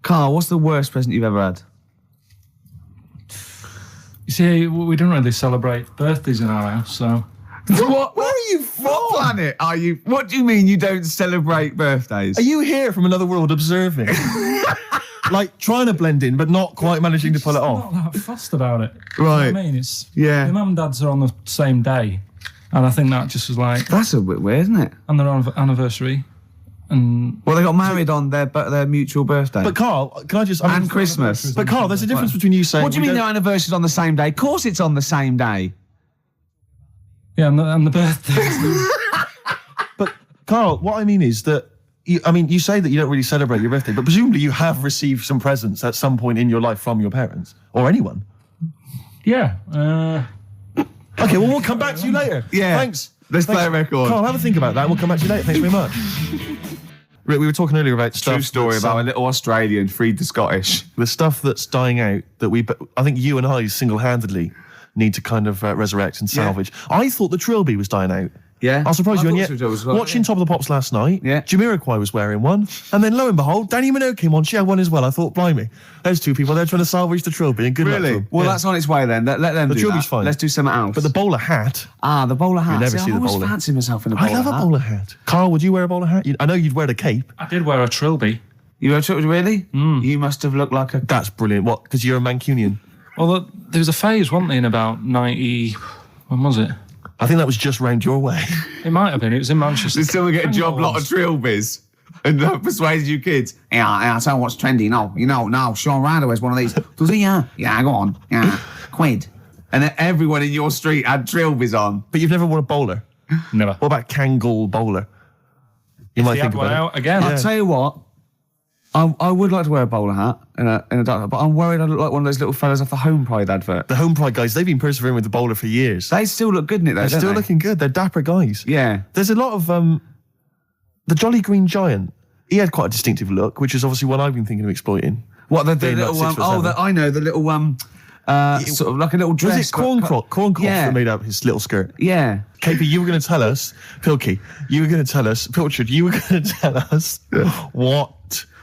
Karl, what's the worst present you've ever had? You see, we don't really celebrate birthdays in our house, so... What? Where are you from? What planet are you? What do you mean you don't celebrate birthdays? Are you here from another world observing? Like, trying to blend in, but not quite managing to pull it off? I'm not that fussed about it. Right. You know what I mean? It's... Yeah. My mum and dad's are on the same day, and I think that just was like... That's a bit weird, isn't it? And their anniversary, and... Well, they got married on their mutual birthday. But Karl, can I just... And Christmas. But Karl, there's a difference between you saying... What do you mean their anniversary's on the same day? Of course it's on the same day. Yeah, and the birthday. But Karl, what I mean is that you say that you don't really celebrate your birthday, but presumably you have received some presents at some point in your life from your parents or anyone. Yeah. Okay, well, we'll come back to you later. Yeah. Thanks. Let's play a record. Karl, have a think about that and we'll come back to you later. Thanks very much. Rick, we were talking earlier about stuff. True story about a little Australian freed the Scottish. The stuff that's dying out that I think you and I single-handedly need to kind of resurrect and salvage. Yeah. I thought the trilby was dying out. Yeah. I'll surprise you. And yet, watching Top of the Pops last night, Jamiroquai was wearing one. And then lo and behold, Danny Minogue came on. She had one as well. I thought, blimey, there's two people there trying to salvage the trilby. And good luck to them. Well, that's on its way then. Let them do that. The trilby's fine. Let's do something else. But the bowler hat. Ah, the bowler hat. You never see the bowler. I always fancy myself in a bowler hat. I love a bowler hat. Karl, would you wear a bowler hat? I know you'd wear a cape. I did wear a trilby. You wear a trilby, really? Mm. You must have looked like a... That's brilliant. What? Because you're a Mancunian? Well, there was a phase, wasn't there, in about 90... When was it? I think that was just round your way. It might have been. It was in Manchester. Did someone get a job lot of trilbies and persuaded you kids? Yeah, I'll tell you what's trendy. No, Sean Ryder wears one of these. Does he? Yeah, go on. Yeah, quid. And then everyone in your street had trilbies on. But you've never worn a bowler? Never. What about Kangol bowler? You might think about it. Again. I'll tell you what. I would like to wear a bowler hat in a dark, but I'm worried I look like one of those little fellas off the Home Pride advert. The Home Pride guys, they've been persevering with the bowler for years. They still look good in it, though. They're still looking good. They're dapper guys. Yeah. There's a lot of the Jolly Green Giant. He had quite a distinctive look, which is obviously what I've been thinking of exploiting. What the little I know the little sort of like a little dress. Was it corn cloth that made up his little skirt? Yeah. KP, you were going to tell us, Pilky, Pilchard, you were going to tell us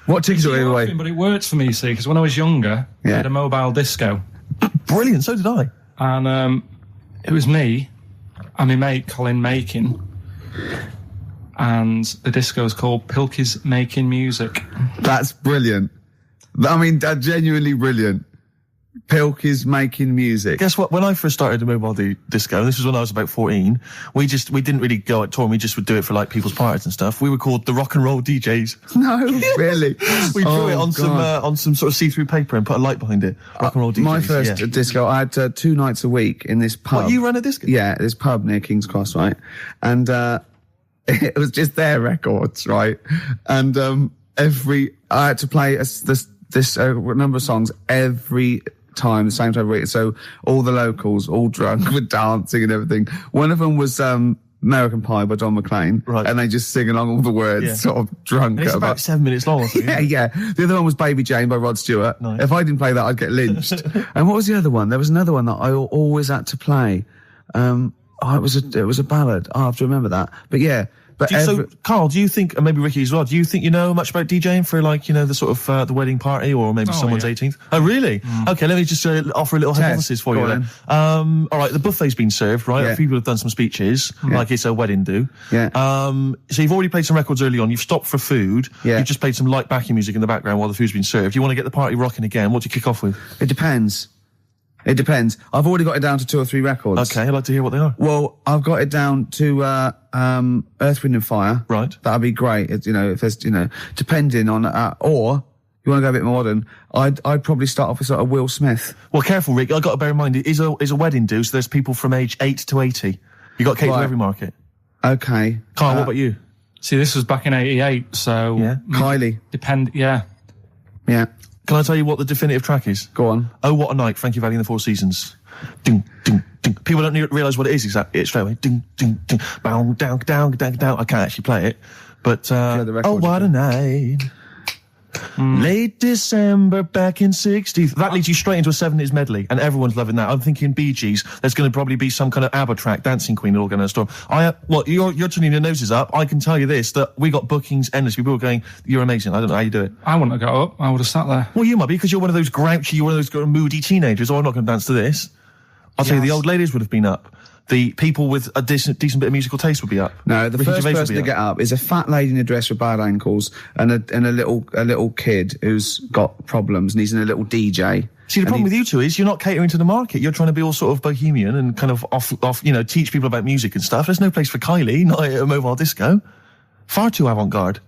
what tickets are we away? But it worked for me, you see, because when I was younger, I had a mobile disco. Brilliant, so did I. And it was me and my mate Colin Makin, and the disco is called Pilky's Making Music. That's brilliant. I mean, that's genuinely brilliant. Pilky's Making Music. Guess what? When I first started the mobile disco, and this was when I was about 14, we didn't really go out touring. We just would do it for like people's parties and stuff. We were called the rock and roll DJs. No, really? We drew it on some sort of see-through paper and put a light behind it. Rock and roll DJs. My first disco, I had 2 nights a week in this pub. What, you ran a disco? Yeah, this pub near King's Cross, right? And it was just their records, right? And I had to play this number of songs every time, the same time of week. So all the locals, all drunk with dancing and everything. One of them was American Pie by Don McLean. Right. And they just sing along all the words, sort of drunk. And it's about 7 minutes long or something. Yeah. The other one was Baby Jane by Rod Stewart. Nice. If I didn't play that, I'd get lynched. And what was the other one? There was another one that I always had to play. It was a ballad. I have to remember that. But yeah. So, Karl, do you think, and maybe Ricky as well, do you think you know much about DJing for like, the sort of the wedding party or maybe someone's 18th? Oh, really? Mm. Okay, let me just offer a little hypothesis for you then. All right, the buffet's been served, right? Yeah. People have done some speeches, like it's a wedding do. Yeah. So you've already played some records early on, you've stopped for food, you've just played some light backing music in the background while the food's been served. You want to get the party rocking again, what do you kick off with? It depends. I've already got it down to 2 or 3 records. Okay, I'd like to hear what they are. Well, I've got it down to Earth, Wind and Fire. Right. That'd be great. If there's, depending on, or you want to go a bit more modern, I'd probably start off with sort of Will Smith. Well, careful, Rick. I've got to bear in mind, it is a wedding do, so there's people from age 8 to 80. You got cake for every market. Okay. Karl, what about you? See, this was back in 88, so... Yeah. Kylie. Yeah. Can I tell you what the definitive track is? Go on. Oh, What a Night, Frankie Valli and the Four Seasons. Ding, ding, ding. People don't realise what it is exactly. It's straight away. Ding, ding, ding. Bow, down, down, down, down. I can't actually play it. But, oh, what a night. Late December back in 60. That leads you straight into a 70s medley, and everyone's loving that. I'm thinking Bee Gees. There's going to probably be some kind of ABBA track, Dancing Queen, all going to storm. You're turning your noses up. I can tell you this, that we got bookings endless. People were going, you're amazing. I don't know how you do it. I wouldn't have got up. I would have sat there. Well, you might be, because you're one of those grouchy, you're one of those moody teenagers. Oh, I'm not going to dance to this. I'll tell you, the old ladies would have been up. The people with a decent bit of musical taste would be up. No, the first person to get up is a fat lady in a dress with bad ankles and a little kid who's got problems and he's in a little DJ. See, the problem with you two is you're not catering to the market. You're trying to be all sort of bohemian and kind of off, teach people about music and stuff. There's no place for Kylie, not at a mobile disco. Far too avant-garde.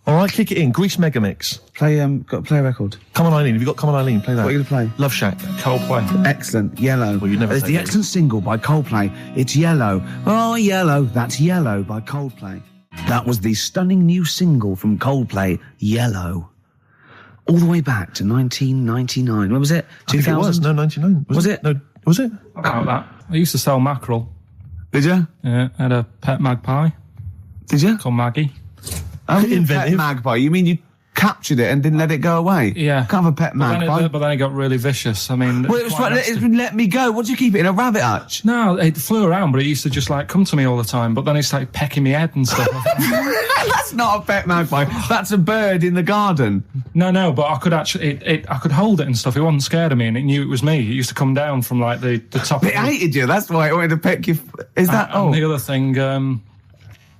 All right, kick it in. Grease Megamix. Play a record. Come On Eileen. Have you got Come On Eileen? Play that. What are you going to play? Love Shack. Coldplay. Excellent. Yellow. Well, you'd never There's say the that. excellent single by Coldplay. It's Yellow. Oh, Yellow. That's Yellow by Coldplay. That was the stunning new single from Coldplay, Yellow. All the way back to 1999. When was it? 2000? It was. No, 99. Was it? No, was it? About that. I used to sell mackerel. Did you? Yeah, I had a pet magpie Did you? called Maggie. Oh, Inventive. pet magpie. You mean you captured it and didn't let it go away? Yeah. Can't have a pet magpie. But then it got really vicious. I mean... Well, it was right. Let me go. What do you keep it in, a rabbit hutch? No, it flew around, but it used to just come to me all the time. But then it started pecking me head and stuff. That's not a pet magpie. That's a bird in the garden. No, but I could actually, I could hold it and stuff. It wasn't scared of me, and it knew it was me. It used to come down from the top. It hated you. That's why it wanted to peck you. Is that? And the other thing,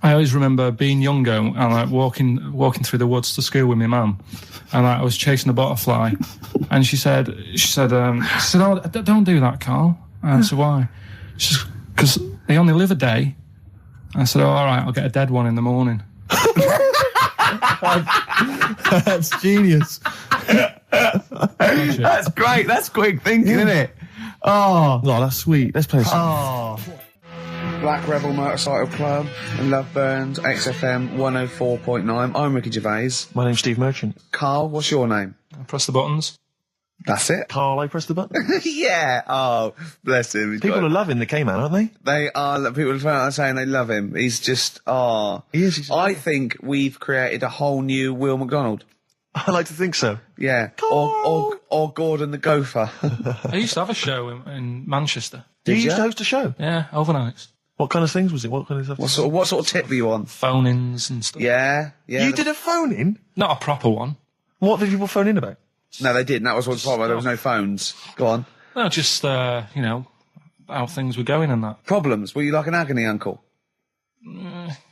I always remember being younger and walking through the woods to school with my mum, and I was chasing a butterfly, and she said, "Oh, don't do that, Carl." And I said, "Why?" She said, "Because they only live a day." I said, "Oh, all right, I'll get a dead one in the morning." That's genius. That's great. That's quick thinking, isn't it? Oh, that's sweet. Let's play a song. Black Rebel Motorcycle Club and Love Burns, XFM 104.9. I'm Ricky Gervais. My name's Steve Merchant. Carl, what's your name? I press the buttons. That's it. Carl, I press the button. Yeah. Oh, bless him. People are loving the K-Man, aren't they? They are. People are saying they love him. He's just, He is. I think we've created a whole new Will McDonald. I like to think so. Yeah. Or Gordon the Gopher. I used to have a show in Manchester. You used to host a show? Yeah, overnights. What kind of things was it? What kind of stuff? What sort of tip were you on? Phone-ins and stuff. Yeah. You did a phone-in? Not a proper one. What did people phone in about? No, they didn't. That was what's problem. There was no phones. Go on. No, just, how things were going and that. Problems? Were you like an agony uncle?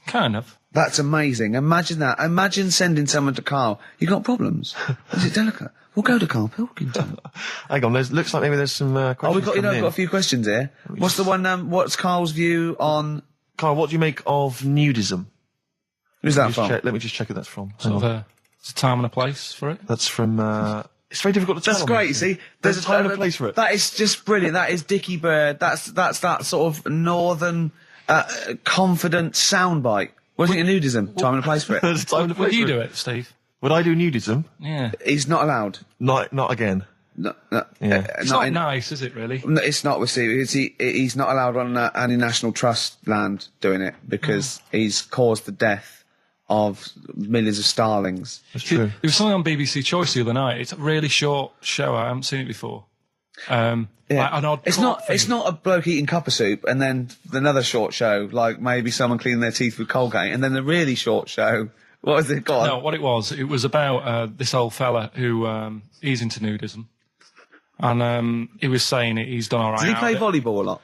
Kind of. That's amazing. Imagine that. Imagine sending someone to Carl. You got problems? Is it delicate? We'll go to Karl Pilkington. Hang on, looks like maybe there's some questions. We've got a few questions here. What's the one, what's Carl's view on... Carl, what do you make of nudism? Who's that from? Let me just check who that's from. Sort of it's a time and a place for it. That's from... it's very difficult to tell. That's great, you see. There's a time and a place for it. That is just brilliant. That is Dickie Bird. That's that sort of northern, confident soundbite. What do you think of nudism? Time and a place for it. There's a time and a place Would you for do it, Steve? Would I do nudism? Yeah. He's not allowed. Not again. No, Yeah. It's not nice, is it, really? No, it's not with Steve. He's not allowed on any National Trust land doing it because he's caused the death of millions of starlings. That's true. There was something on BBC Choice the other night. It's a really short show. I haven't seen it before. Yeah. Like an odd it's not a bloke eating cup of soup and then another short show, like maybe someone cleaning their teeth with Colgate, and then a really short show. What was it called? No, what it was about this old fella who he's into nudism. And he was saying he's done all right. Did he play volleyball a lot?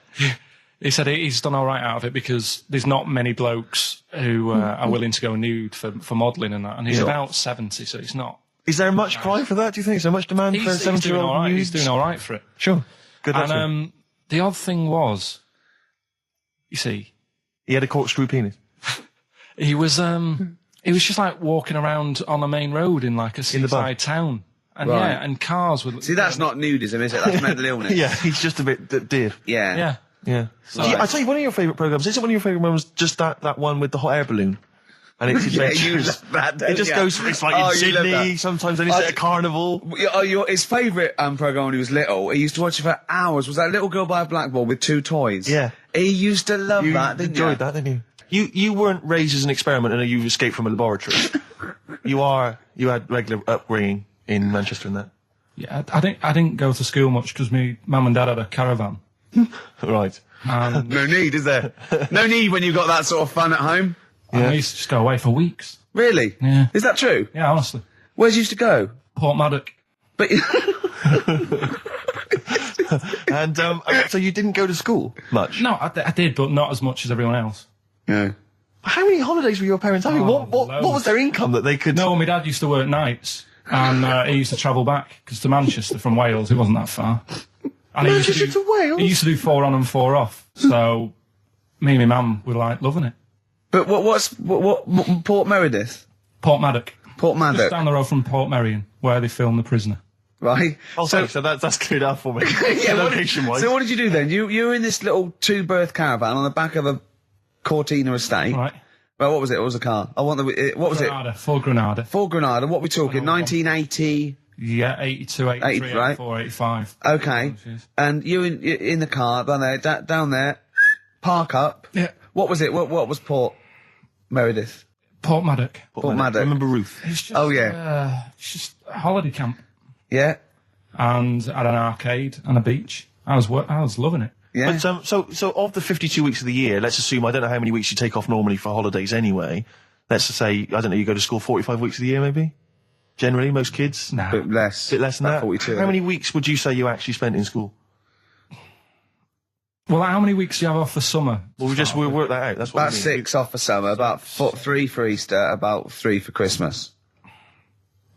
He said he's done all right out of it because there's not many blokes who are willing to go nude for modelling and that. And he's about 70, so it's not. Is there much cry for that, do you think? Is there much demand for a 70-year-old nude? He's doing all right for it. Sure. Good luck. And the odd thing was, you see... He had a corkscrew penis. He was just like walking around on a main road in like a seaside town. And and cars would... See, that's not nudism, is it? That's mental illness. Yeah, he's just a bit dear. Yeah. Yeah. I tell you, one of your favourite programmes, isn't one of your favourite programmes just that one with the hot air balloon? And it's adventures. It just goes, it's like in Sydney, sometimes then it's at a carnival. His favourite programme when he was little, he used to watch it for hours, was that little girl by a blackboard with two toys. Yeah. He used to love that, didn't you? You enjoyed that, didn't you? You weren't raised as an experiment and you escaped from a laboratory. You had regular upbringing in Manchester and that. Yeah, I didn't go to school much because my mum and dad had a caravan. Right. No need, is there? No need when you've got that sort of fun at home. Yeah. I used to just go away for weeks. Really? Yeah. Is that true? Yeah, honestly. Where'd you used to go? Port Maddock. But And so you didn't go to school much? No, I did, but not as much as everyone else. yeah. How many holidays were your parents having? What was their income that they could... No, my dad used to work nights, and he used to travel back, because to Manchester from Wales, it wasn't that far. And Manchester to Wales? He used to do 4 on and 4 off, so me and my mum were, like, loving it. But what Port Meredith? Port Maddock. Port Maddock. Just down the road from Port Merion, where they filmed The Prisoner. Right. Oh, so that's cleared up for me. Yeah, Location-wise. So what did you do then? You were in this little 2-berth caravan on the back of a Cortina estate. Right. Well, what was it? What was the car? What was Granada, Ford Granada. Ford Granada. What we talking? 1980. Yeah, 82, 83, 80, right? 84, 85. Okay. And you in the car down there, park up. Yeah. What was it? What was Port Meredith? Port Maddock. Port Maddock. I remember Ruth. It's just, Oh, yeah. it's just a holiday camp. Yeah. And had an arcade and a beach. I was loving it. Yeah. But so of the 52 weeks of the year, let's assume, I don't know how many weeks you take off normally for holidays anyway. Let's just say, I don't know, you go to school 45 weeks of the year maybe? Generally, most kids? Nah. Bit less. Bit less than About that? 42. How many weeks would you say you actually spent in school? Well, how many weeks do you have off the summer? Well, we'll work that out. That's what About I mean. 6 off for summer, about 3 for Easter, about 3 for Christmas.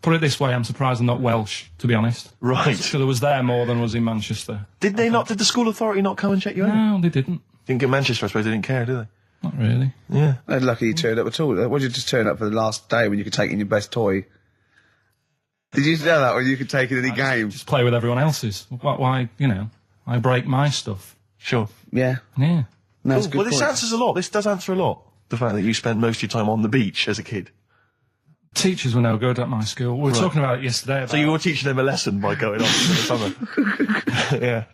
Put it this way, I'm surprised I'm not Welsh, to be honest. Right. So there was there more than was in Manchester. Did the school authority not come and check you out? No, they didn't. Didn't get Manchester, I suppose they didn't care, did Not really. they? Yeah. They're lucky you turned up at all. What did you just turn up for the last day when you could take in your best toy? Did you know that when you could take in any game? Just play with everyone else's. Why, I break my stuff. Sure. Yeah. Yeah. No, that's a good Well, this point. answers a lot. This does answer a lot. The fact that you spent most of your time on the beach as a kid. Teachers were no good at my school. We were talking about it yesterday. So you were teaching them a lesson by going off for the summer. Yeah.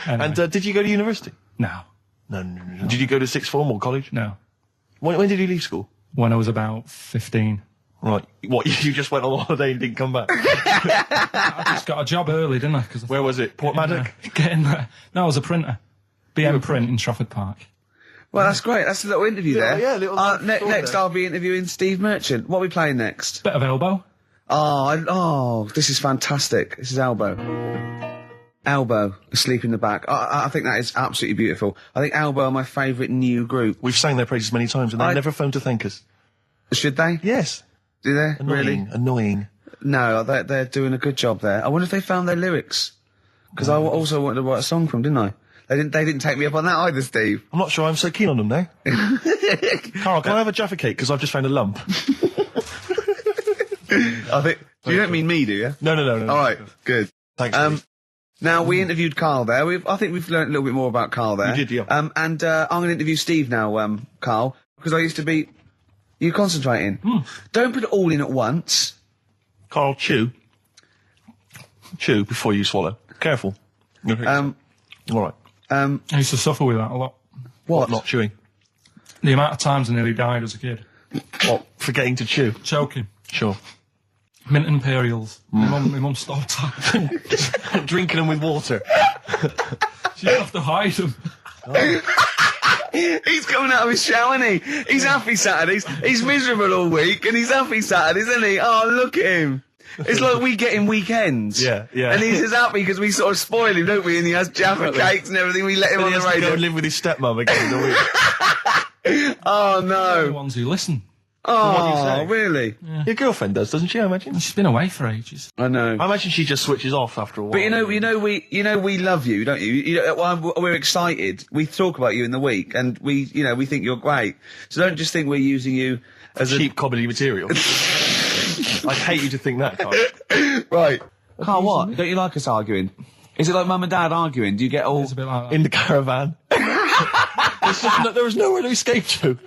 Anyway. And did you go to university? No. No. Did you go to sixth form or college? No. When did you leave school? When I was about 15. Right. What, you just went on holiday and didn't come back? I just got a job early, didn't I? Where was it? Port Maddock? Getting there. No, I was a printer. BM Print in Trafford Park. Well, that's great. That's a little interview there. Yeah, little next, there. I'll be interviewing Steve Merchant. What are we playing next? Bit of elbow. Oh, this is fantastic. This is Elbow. Elbow, Asleep in the Back. I think that is absolutely beautiful. I think Elbow are my favourite new group. We've sang their praises many times and they never phoned to thank us. Should they? Yes. Do they? Really? Annoying. No, they're doing a good job there. I wonder if they found their lyrics. Because I also wanted to write a song from, didn't I? They didn't take me up on that either, Steve. I'm not sure I'm so keen on them now. Carl, can I have a Jaffa cake? Because I've just found a lump. I think... You don't mean me, do you? No. All right, good. Thanks, Steve. Now, we interviewed Karl there. I think we've learned a little bit more about Karl there. We did, yeah. And I'm going to interview Steve now, Karl, because I used to be... You concentrating. Don't put it all in at once. Carl, chew. Chew before you swallow. Careful. All right. I used to suffer with that a lot. What? Not chewing. The amount of times I nearly died as a kid. What? Forgetting to chew. Choking. Sure. Mint Imperials. My mum stopped that. Drinking them with water. She'd have to hide them. He's coming out of his shower, isn't he? He's happy Saturdays. He's miserable all week, and he's happy Saturdays, isn't he? Oh, look at him. It's like we get him weekends. Yeah. And he's just happy because we sort of spoil him, don't we? And he has Jaffa cakes and everything. We let him on the He has to radio. go and live with his stepmum again. Don't we? Oh, The no. ones who listen. Oh, say? really? Your girlfriend does, doesn't she? I imagine. She's been away for ages. I know. I imagine she just switches off after a while. But we love you, don't you? We're excited. We talk about you in the week, and we think you're great. So don't just think we're using you as cheap comedy material. I'd hate you to think that, Carl. Right. Carl, what? Don't you like us arguing? Is it like mum and dad arguing? Do you get all... It's a bit like that. In the caravan. There was nowhere to escape to.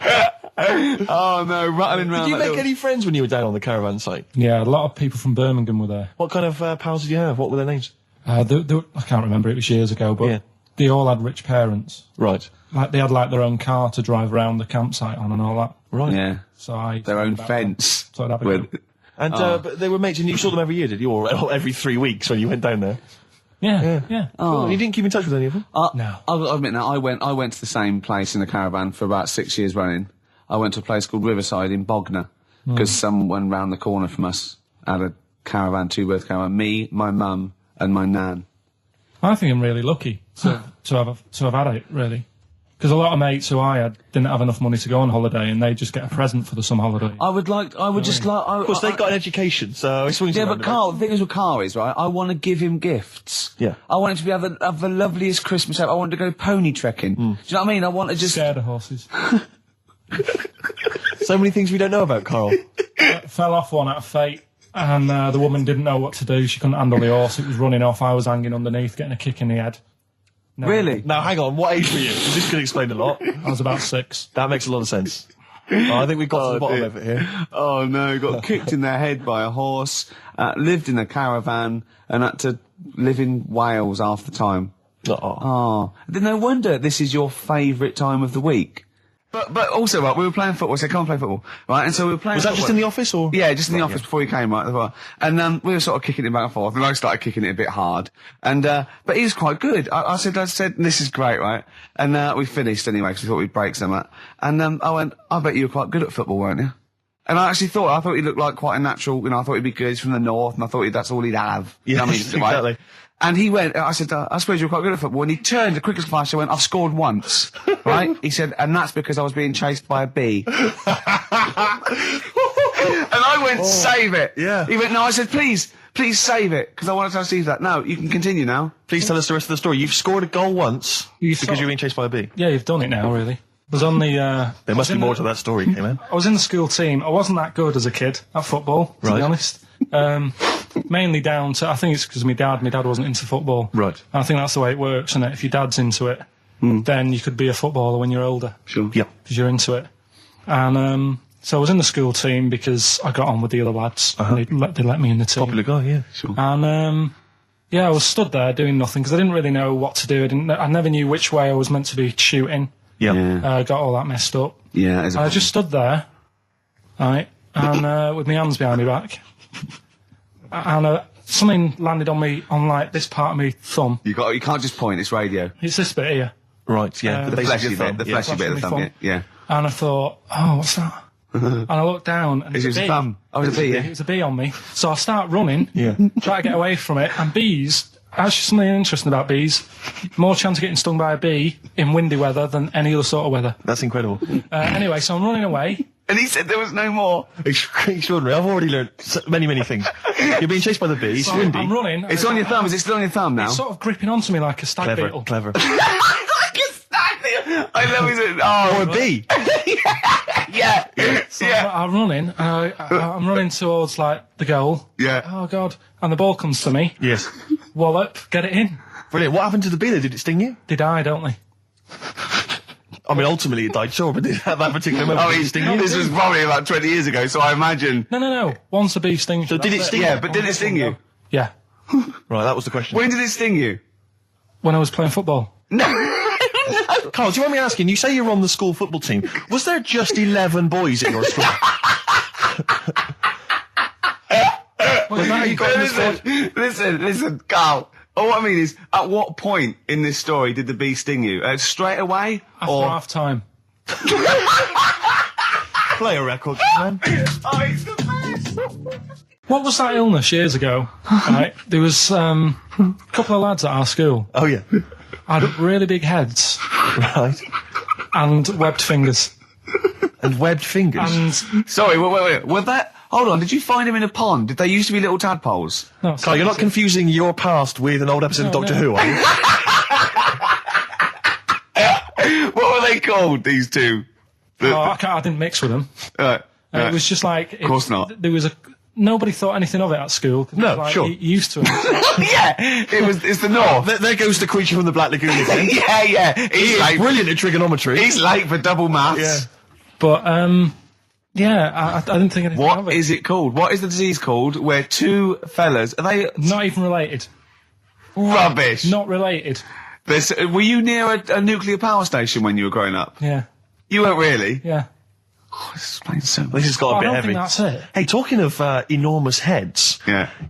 Oh, no, rattling around. Did you make any friends when you were down on the caravan site? Yeah, a lot of people from Birmingham were there. What kind of pals did you have? What were their names? I can't remember, it was years ago, but Yeah. they all had rich parents. Right. like they had like their own car to drive around the campsite on and all that. Right. Yeah. So Their own fence. So I'd have a with- go. And but they were mates, and you saw them every year, did you? Or every 3 weeks when you went down there? Yeah. Oh. And you didn't keep in touch with any of them? No. I'll admit now, I went to the same place in the caravan for about 6 years running. I went to a place called Riverside in Bognor, because someone round the corner from us had a caravan, two-berth caravan. Me, my mum, and my nan. I think I'm really lucky to have had it, really. Because a lot of mates who I had didn't have enough money to go on holiday, and they just get a present for the summer holiday. Of course, they've got an education, so it swings Yeah, around but a Carl, the thing is with Carl is, right, I want to give him gifts. Yeah. I want him to have the loveliest Christmas ever. I want to go pony trekking. Do you know what I mean? I want to just... Scared of horses. So many things we don't know about Carl. Fell off one out of fate, and the woman didn't know what to do. She couldn't handle the horse. It was running off. I was hanging underneath, getting a kick in the head. No. Really? Now, hang on, what age were you? 'Cause this could explain a lot. I was about 6. That makes a lot of sense. I think we've got to the bottom of it here. Oh no, got kicked in the head by a horse, lived in a caravan, and had to live in Wales half the time. Oh. Then no wonder this is your favourite time of the week. But also, right, we were playing football, so I can't play football, right? And so we were playing Was that football. just in the office, or? Yeah, just in the office before he came, right? As well. And we were sort of kicking it back and forth, and I started kicking it a bit hard. And but he was quite good. I said, this is great, right? And we finished anyway, because we thought we'd break some. And I went, I bet you were quite good at football, weren't you? And I thought he looked like quite a natural, I thought he'd be good. He's from the north, and I thought that's all he'd have. Yeah, you know what I mean? exactly. Right? And he went, I said, I suppose you're quite good at football. And he turned, the quickest flash, I went, I've scored once. Right? He said, and that's because I was being chased by a bee. And I went, save it. Yeah. He went, no, I said, please save it, because I wanted to see that. No, you can continue now. Please tell us the rest of the story. You've scored a goal once because you're being chased by a bee. Yeah, you've done it now, really. I was on the... There must be more to that story, man. I was in the school team. I wasn't that good as a kid at football, to be honest. Mainly down to, I think it's because my dad wasn't into football. Right. And I think that's the way it works, isn't it? If your dad's into it, then you could be a footballer when you're older. Sure. Yeah. Because you're into it. And so I was in the school team because I got on with the other lads. And they let me in the team. Popular guy, yeah. Sure. And I was stood there doing nothing because I didn't really know what to do. I never knew which way I was meant to be shooting. Yeah. Got all that messed up. Yeah. I just stood there, right, and with my hands behind my back. And something landed on me, on like this part of me thumb. You can't just point, it's radio. It's this bit here. Right, yeah. The fleshy bit, the fleshy bit of the thumb, yeah. And I thought, oh, what's that? And I looked down, and It was a thumb. Oh, it was a bee, yeah. It was a bee on me. So I start running, try to get away from it, and bees, actually something interesting about bees, more chance of getting stung by a bee in windy weather than any other sort of weather. That's incredible. Anyway, so I'm running away. And he said there was no more. Extraordinary. I've already learned many, many things. You're being chased by the bees. So Windy. I'm running. It's on your thumb. Is it still on your thumb now? It's sort of gripping onto me like a stag beetle. Clever. Like a stag beetle. I love it. Oh, Or a bee. yeah. So Yeah. I'm running. I'm running towards like the goal. Yeah. Oh God! And the ball comes to me. Yes. Wallop, get it in. Brilliant. What happened to the bee though? Did it sting you? They die, don't they? I mean, ultimately it died, sure, but at that particular moment, Oh, did it sting you? this was probably about 20 years ago, so I imagine. No. Once a bee stings. So did it sting Yeah, you? but did it sting you? Yeah. Right, that was the question. When did it sting you? When I was playing football. No. Carl, do you want me asking, you say you're on the school football team. Was there just 11 boys at your school? Well, now you got this Listen, Carl. All I mean is, at what point in this story did the bee sting you? Straight away? after half time. Play a record, man. Oh, it's the best. What was that illness years ago? Right, there was a couple of lads at our school Oh, yeah. had really big heads Right. and webbed fingers. And webbed fingers. And Sorry, wait. Was that... Hold on, did you find him in a pond? Did they used to be little tadpoles? no, Carl, you're not confusing your past with an old episode of Doctor Who, are you? What were they called, these two? I didn't mix with them. It was just like... Of course not. There was nobody thought anything of it at school. No, like, sure. You're used to it. Yeah, it's the north. There goes the creature from the Black Lagoon again. Yeah. He is brilliant at trigonometry. He's late for double maths. Yeah. But, I didn't think anything of What it. is it called? What is the disease called where two fellas... Are they... Not even related. Rubbish. Not related. Were you near a nuclear power station when you were growing up? Yeah. You weren't really? Yeah. Oh, this explains so much. This has got a bit I don't heavy. think that's it. Hey, talking of enormous heads,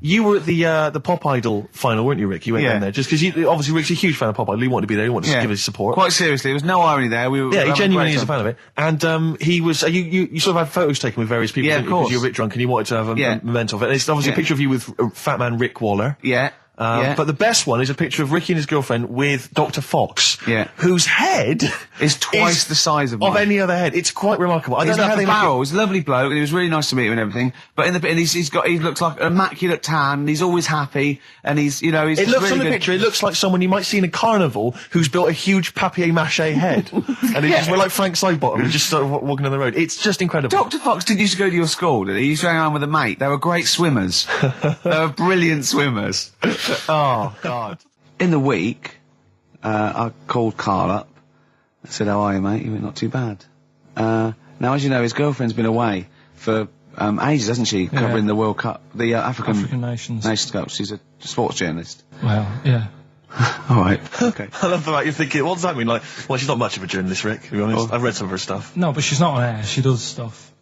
you were at the Pop Idol final, weren't you, Rick? You went down there just because obviously Rick's a huge fan of Pop Idol. He wanted to be there. He wanted to give his support. Quite seriously, there was no irony there. We were he genuinely is a fan of it. And he was. You sort of had photos taken with various people. Yeah, of course. Because you were a bit drunk and you wanted to have a memento of it. And it's obviously a picture of you with Fat Man Rick Waller. Yeah. But the best one is a picture of Ricky and his girlfriend with Dr. Fox, whose head is twice the size of mine. any other head. It's quite remarkable. I don't know how they barrel. He's a lovely bloke, and he was really nice to meet him and everything. But he looks like an immaculate tan. And he's always happy, and he's It looks really on the good. picture. It looks like someone you might see in a carnival who's built a huge papier-mâché head, and he just went like Frank Sidebottom and just started walking down the road. It's just incredible. Dr. Fox didn't used to go to your school, did he? He used to hang around with a mate. They were great swimmers. They were brilliant swimmers. Oh, God. In the week, I called Karl up. I said, how are you, mate? He went, not too bad. Now, as you know, his girlfriend's been away for ages, hasn't she? Covering the World Cup, the African Nations Cup. She's a sports journalist. Well, yeah. All right. Okay. I love the fact you're thinking, what does that mean? Like, well, she's not much of a journalist, Rick, to be honest. I've read some of her stuff. No, but she's not on air. She does stuff,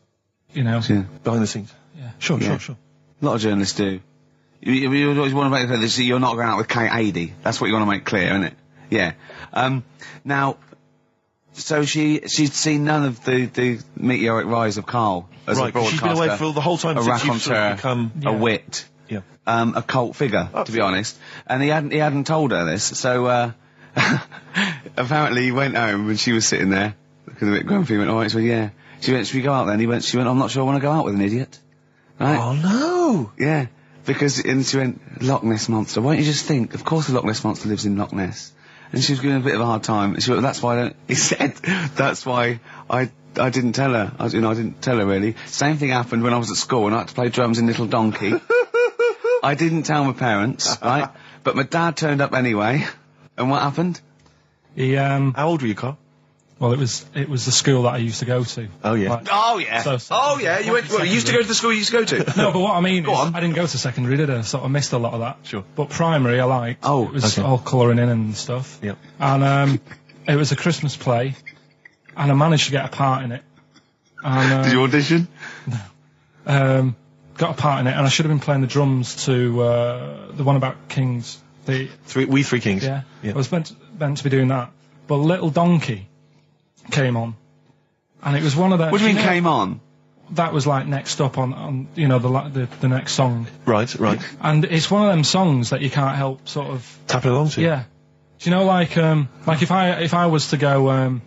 behind the scenes. Yeah. Sure. A lot of journalists do. You always want to make clear that you're not going out with Kate Adie. That's what you want to make clear, isn't it? Yeah. Now, so she'd seen none of the meteoric rise of Karl as a broadcaster. She's been away for the whole time since you've sort of become a wit, a cult figure, to be honest. And he hadn't told her this, so apparently he went home and she was sitting there looking a bit grumpy. He went, all right, so yeah. She went, should we go out then? She went, I'm not sure I want to go out with an idiot. Right? Oh no! Yeah. And she went, Loch Ness Monster. Why don't you just think? Of course the Loch Ness Monster lives in Loch Ness. And she was giving a bit of a hard time. And she went, he said, that's why I didn't tell her. I didn't tell her really. Same thing happened when I was at school and I had to play drums in Little Donkey. I didn't tell my parents, right? But my dad turned up anyway. And what happened? How old were you, Karl? Well, it was the school that I used to go to. Oh yeah. You went. Well, you used to go to the school you used to go to. No, but what I mean is, I didn't go to secondary, did I? So I missed a lot of that. Sure. But primary, I liked. Oh, it was all colouring in and stuff. Yep. And it was a Christmas play, and I managed to get a part in it. And, did you audition? No. Got a part in it, and I should have been playing the drums to the one about Kings. We Three Kings. Yeah. I was meant to be doing that, but Little Donkey came on, and it was one of the. What do you mean came on? That was like next up on the next song. Right. And it's one of them songs that you can't help sort of tapping along to. Yeah. Do you know like if I was to go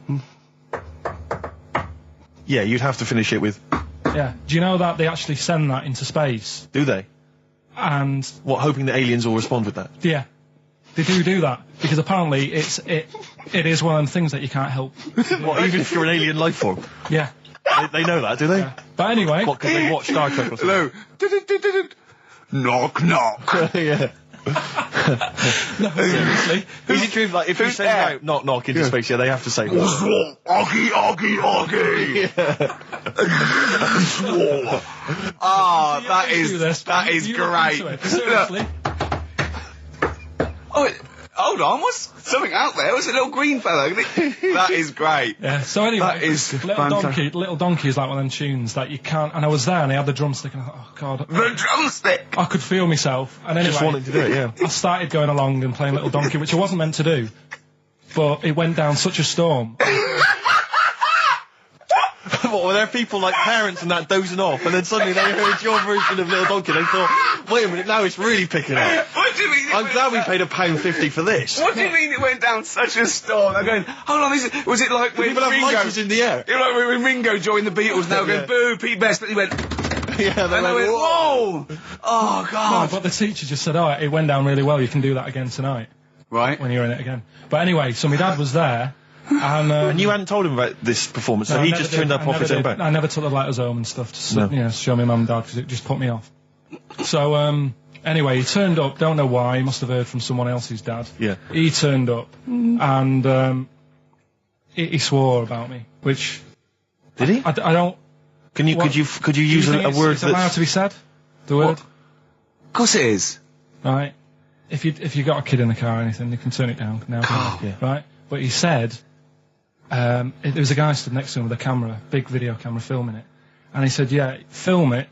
yeah, you'd have to finish it with. Yeah. Do you know that they actually send that into space? Do they? And what, hoping that aliens will respond with that? Yeah. They do that because apparently it is one of them things that you can't help. What, even if you're an alien life form? Yeah. They know that, do they? Yeah. But anyway, what, because they watch Star Trek or something? Hello. Knock knock. Yeah. No, seriously. Is it true? Like if you send out knock knock into space, they have to say Oggy. Ah, that is great. Seriously. Oh, hold on, what's something out there? What's a little green fella? That is great. Yeah, so anyway, that is Little Donkey is like one of them tunes that you can't, and I was there and I had the drumstick and I thought, oh God. The drumstick! I could feel myself, and anyway. Just wanted to do it, yeah. I started going along and playing Little Donkey, which I wasn't meant to do, but it went down such a storm. What, were there people like parents and that dozing off, and then suddenly they heard your version of Little Donkey, and they thought, wait a minute, now it's really picking up. What do you mean? I'm glad we paid £1.50 for this. What do you mean it went down such a storm? I'm going, hold on, was it like when people have lighters in the air? You know, like when Ringo joined the Beatles, now going, boo, Pete Best, but he went, yeah, they went, whoa! Oh, God. No, but the teacher just said, oh, it went down really well, you can do that again tonight. Right. When you're in it again. But anyway, so my dad was there, and you hadn't told him about this performance, so he just turned up off his own back. I never took the letters home and stuff to show my mum and dad because it just put me off. So anyway, he turned up. Don't know why. He must have heard from someone else's dad. Yeah. He turned up and he swore about me, which did he? I don't. Could you use a word that's allowed to be said? The word. Of course it is. Right. if you got a kid in the car or anything, you can turn it down now, right? But he said, there was a guy stood next to him with a camera, big video camera, filming it, and he said, yeah, film it,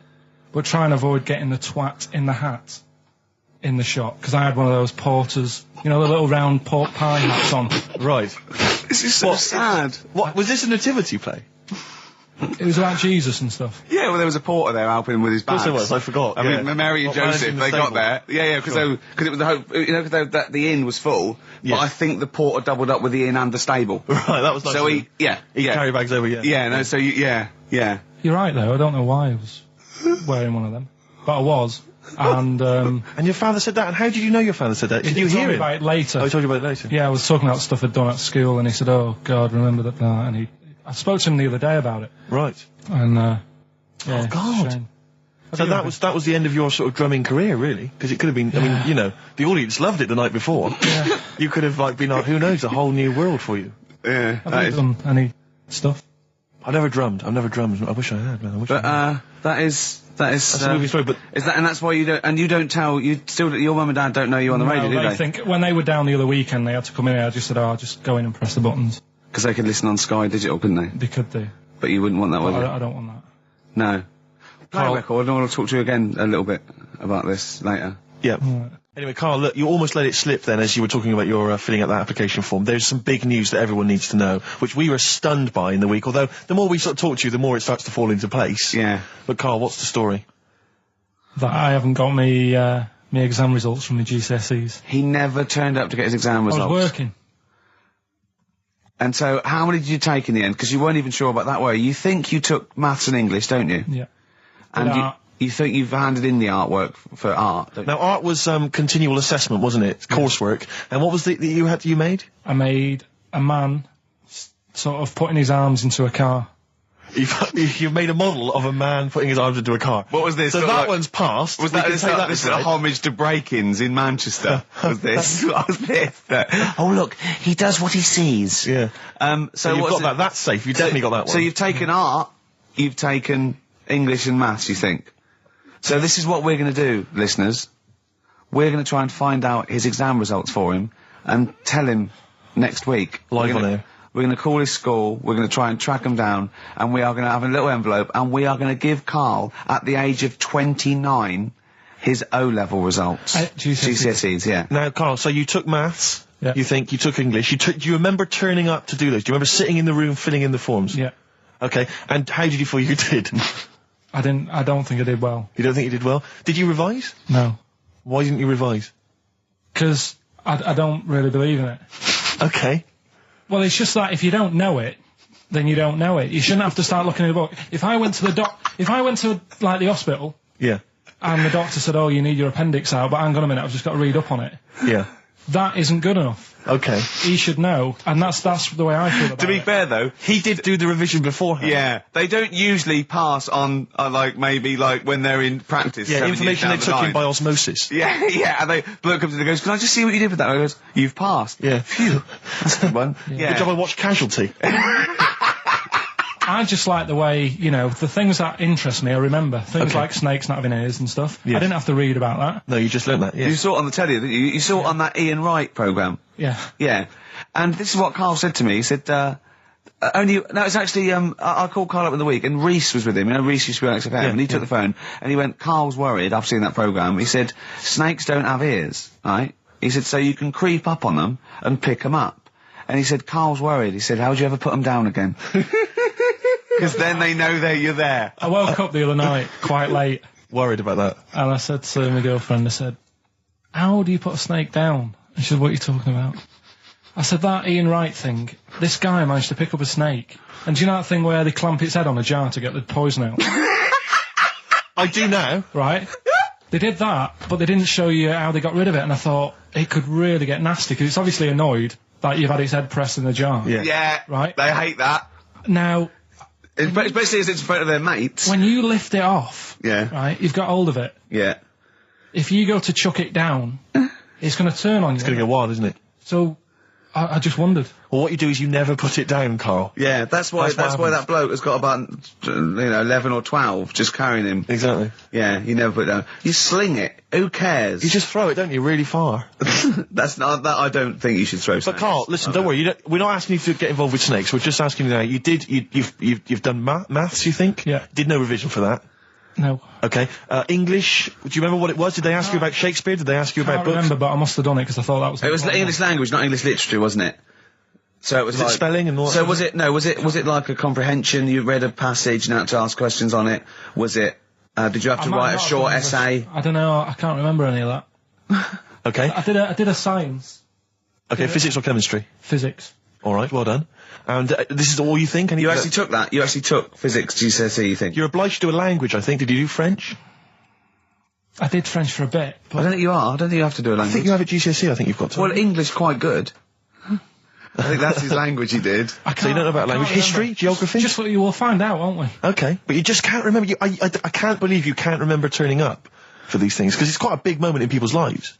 but try and avoid getting the twat in the hat in the shot, because I had one of those porters, you know, the little round pork pie hats on. Right. This is so sad. What was this a nativity play? It was about Jesus and stuff. Yeah, well, there was a porter there helping him with his bags. Of course it was, I forgot. I mean, Mary and Joseph, they got there. Yeah, because it was the hope, you know, because the inn was full, but I think the porter doubled up with the inn and the stable. Right, that was nice. So he carry bags over, Yeah. You're right, though, I don't know why I was wearing one of them, but I was. And your father said that, and how did you know your father said that? Did you hear about it later? Oh, he told you about it later? Yeah, I was talking about stuff I'd done at school, and he said, oh, God, remember that, and I spoke to him the other day about it. Right. And, oh, God. Shame. So that was the end of your sort of drumming career, really? Because it could have been, I mean, you know, the audience loved it the night before. Yeah. You could have, like, been, who knows, a whole new world for you. Yeah. Have you done any stuff? I've never drummed. I wish I had, man. That's a movie story, but and that's why your mum and dad don't know you on the radio, do they? I think when they were down the other weekend, they had to come in. I just said, "Oh, just go in and press the buttons." Because they could listen on Sky Digital, couldn't they? They could do. But you wouldn't want that, would you? I don't want that. No. Play a record. I want to talk to you again a little bit about this later. Yeah. Right. Anyway, Karl, look, you almost let it slip then as you were talking about your filling out that application form. There's some big news that everyone needs to know, which we were stunned by in the week, although the more we sort of talk to you, the more it starts to fall into place. Yeah. But Karl, what's the story? That I haven't got me exam results from the GCSEs. He never turned up to get his exam results. I was working. And so, how many did you take in the end? Because you weren't even sure about that, were you? You think you took maths and English, don't you? Yeah. And you think you've handed in the artwork for art, don't you? Now, art was continual assessment, wasn't it? Coursework. And what was it that you made? I made a man sort of putting his arms into a car. You've made a model of a man putting his arms into a car. What was this? So that one's passed. Was that this is a homage to break-ins in Manchester? Was this? What was this? Oh look, he does what he sees. Yeah. So you've got that. That's safe. You definitely got that one. So you've taken art, you've taken English and maths, you think? So this is what we're going to do, listeners. We're going to try and find out his exam results for him and tell him next week. Live on air. We're going to call his school, we're going to try and track him down, and we are going to have a little envelope, and we are going to give Karl, at the age of 29, his O-level results. GCSEs, yeah. Now, Karl, so you took maths, yeah. You think, you took English, do you remember turning up to do those? Do you remember sitting in the room filling in the forms? Yeah. Okay, and how did you feel you did? I don't think I did well. You don't think you did well? Did you revise? No. Why didn't you revise? Because I don't really believe in it. Okay. Well, it's just that if you don't know it, then you don't know it. You shouldn't have to start looking at the book. If I went to like the hospital, yeah, and the doctor said, "Oh, you need your appendix out," but hang on a minute, I've just got to read up on it. Yeah, that isn't good enough. Okay, he should know, and that's the way I feel about it. To be fair, though, he did do the revision beforehand. Yeah, they don't usually pass on, maybe when they're in practice. Yeah, information they took in by osmosis. Yeah, yeah, and the bloke comes in and goes, "Can I just see what you did with that?" And I goes, "You've passed." Yeah. Phew. That's a good one. Yeah. Good job I watched Casualty. I just like the way, the things that interest me, I remember. Things like snakes not having ears and stuff. Yeah. I didn't have to read about that. No, you just learned that, yeah. You saw it on the telly, didn't you? You saw it on that Ian Wright programme. Yeah. Yeah. And this is what Karl said to me. He said, it's actually, I called Karl up in the week, and Reese was with him. Reese used to be on XFM, and he took the phone, and he went, "Karl's worried, I've seen that programme." He said, "Snakes don't have ears, right?" He said, "So you can creep up on them and pick them up." And he said, "Karl's worried." He said, "How would you ever put them down again?" Because then they know you're there. I woke up the other night quite late. Worried about that. And I said to my girlfriend, I said, "How do you put a snake down?" And she said, "What are you talking about?" I said, "That Ian Wright thing, this guy managed to pick up a snake. And do you know that thing where they clamp its head on a jar to get the poison out?" I do now. Right? They did that, but they didn't show you how they got rid of it. And I thought, it could really get nasty, because it's obviously annoyed that you've had its head pressed in the jar. Yeah. Yeah. Right? They hate that. Now... Especially as it's in front of their mates. When you lift it off, right, you've got hold of it. Yeah. If you go to chuck it down, it's going to turn on you. It's going to go wild, isn't it? So, I just wondered. Well, what you do is you never put it down, Karl. Yeah, that's why that bloke has got about 11 or 12 just carrying him. Exactly. Yeah, you never put it down. You sling it. Who cares? You just throw it, don't you, really far? That's not that. I don't think you should throw. But Karl, listen, don't worry. We're not asking you to get involved with snakes. We're just asking you now. You've done maths, you think? Yeah. Did no revision for that? No. Okay. English. Do you remember what it was? Did they ask you about Shakespeare? Did they ask you about books? I remember, but I must have done it because I thought that was. It was English language, not English literature, wasn't it? So it was like spelling and all. So was it? No, was it like a comprehension? You read a passage and had to ask questions on it. Was it? Did you have to write a short essay? I don't know. I can't remember any of that. Okay. I did a science. Okay, physics or chemistry? Physics. All right, well done. And this is all you think? You actually took that? You actually took physics GCSE, you think? You're obliged to do a language, I think. Did you do French? I did French for a bit. I don't think you are. I don't think you have to do a language. I think you have at GCSE, I think you've got to. Well, English quite good. I think that's his language he did. So you don't know about language? History? Geography? Just what you will find out, won't we? Okay, but you just can't remember. I can't believe you can't remember turning up for these things, because it's quite a big moment in people's lives.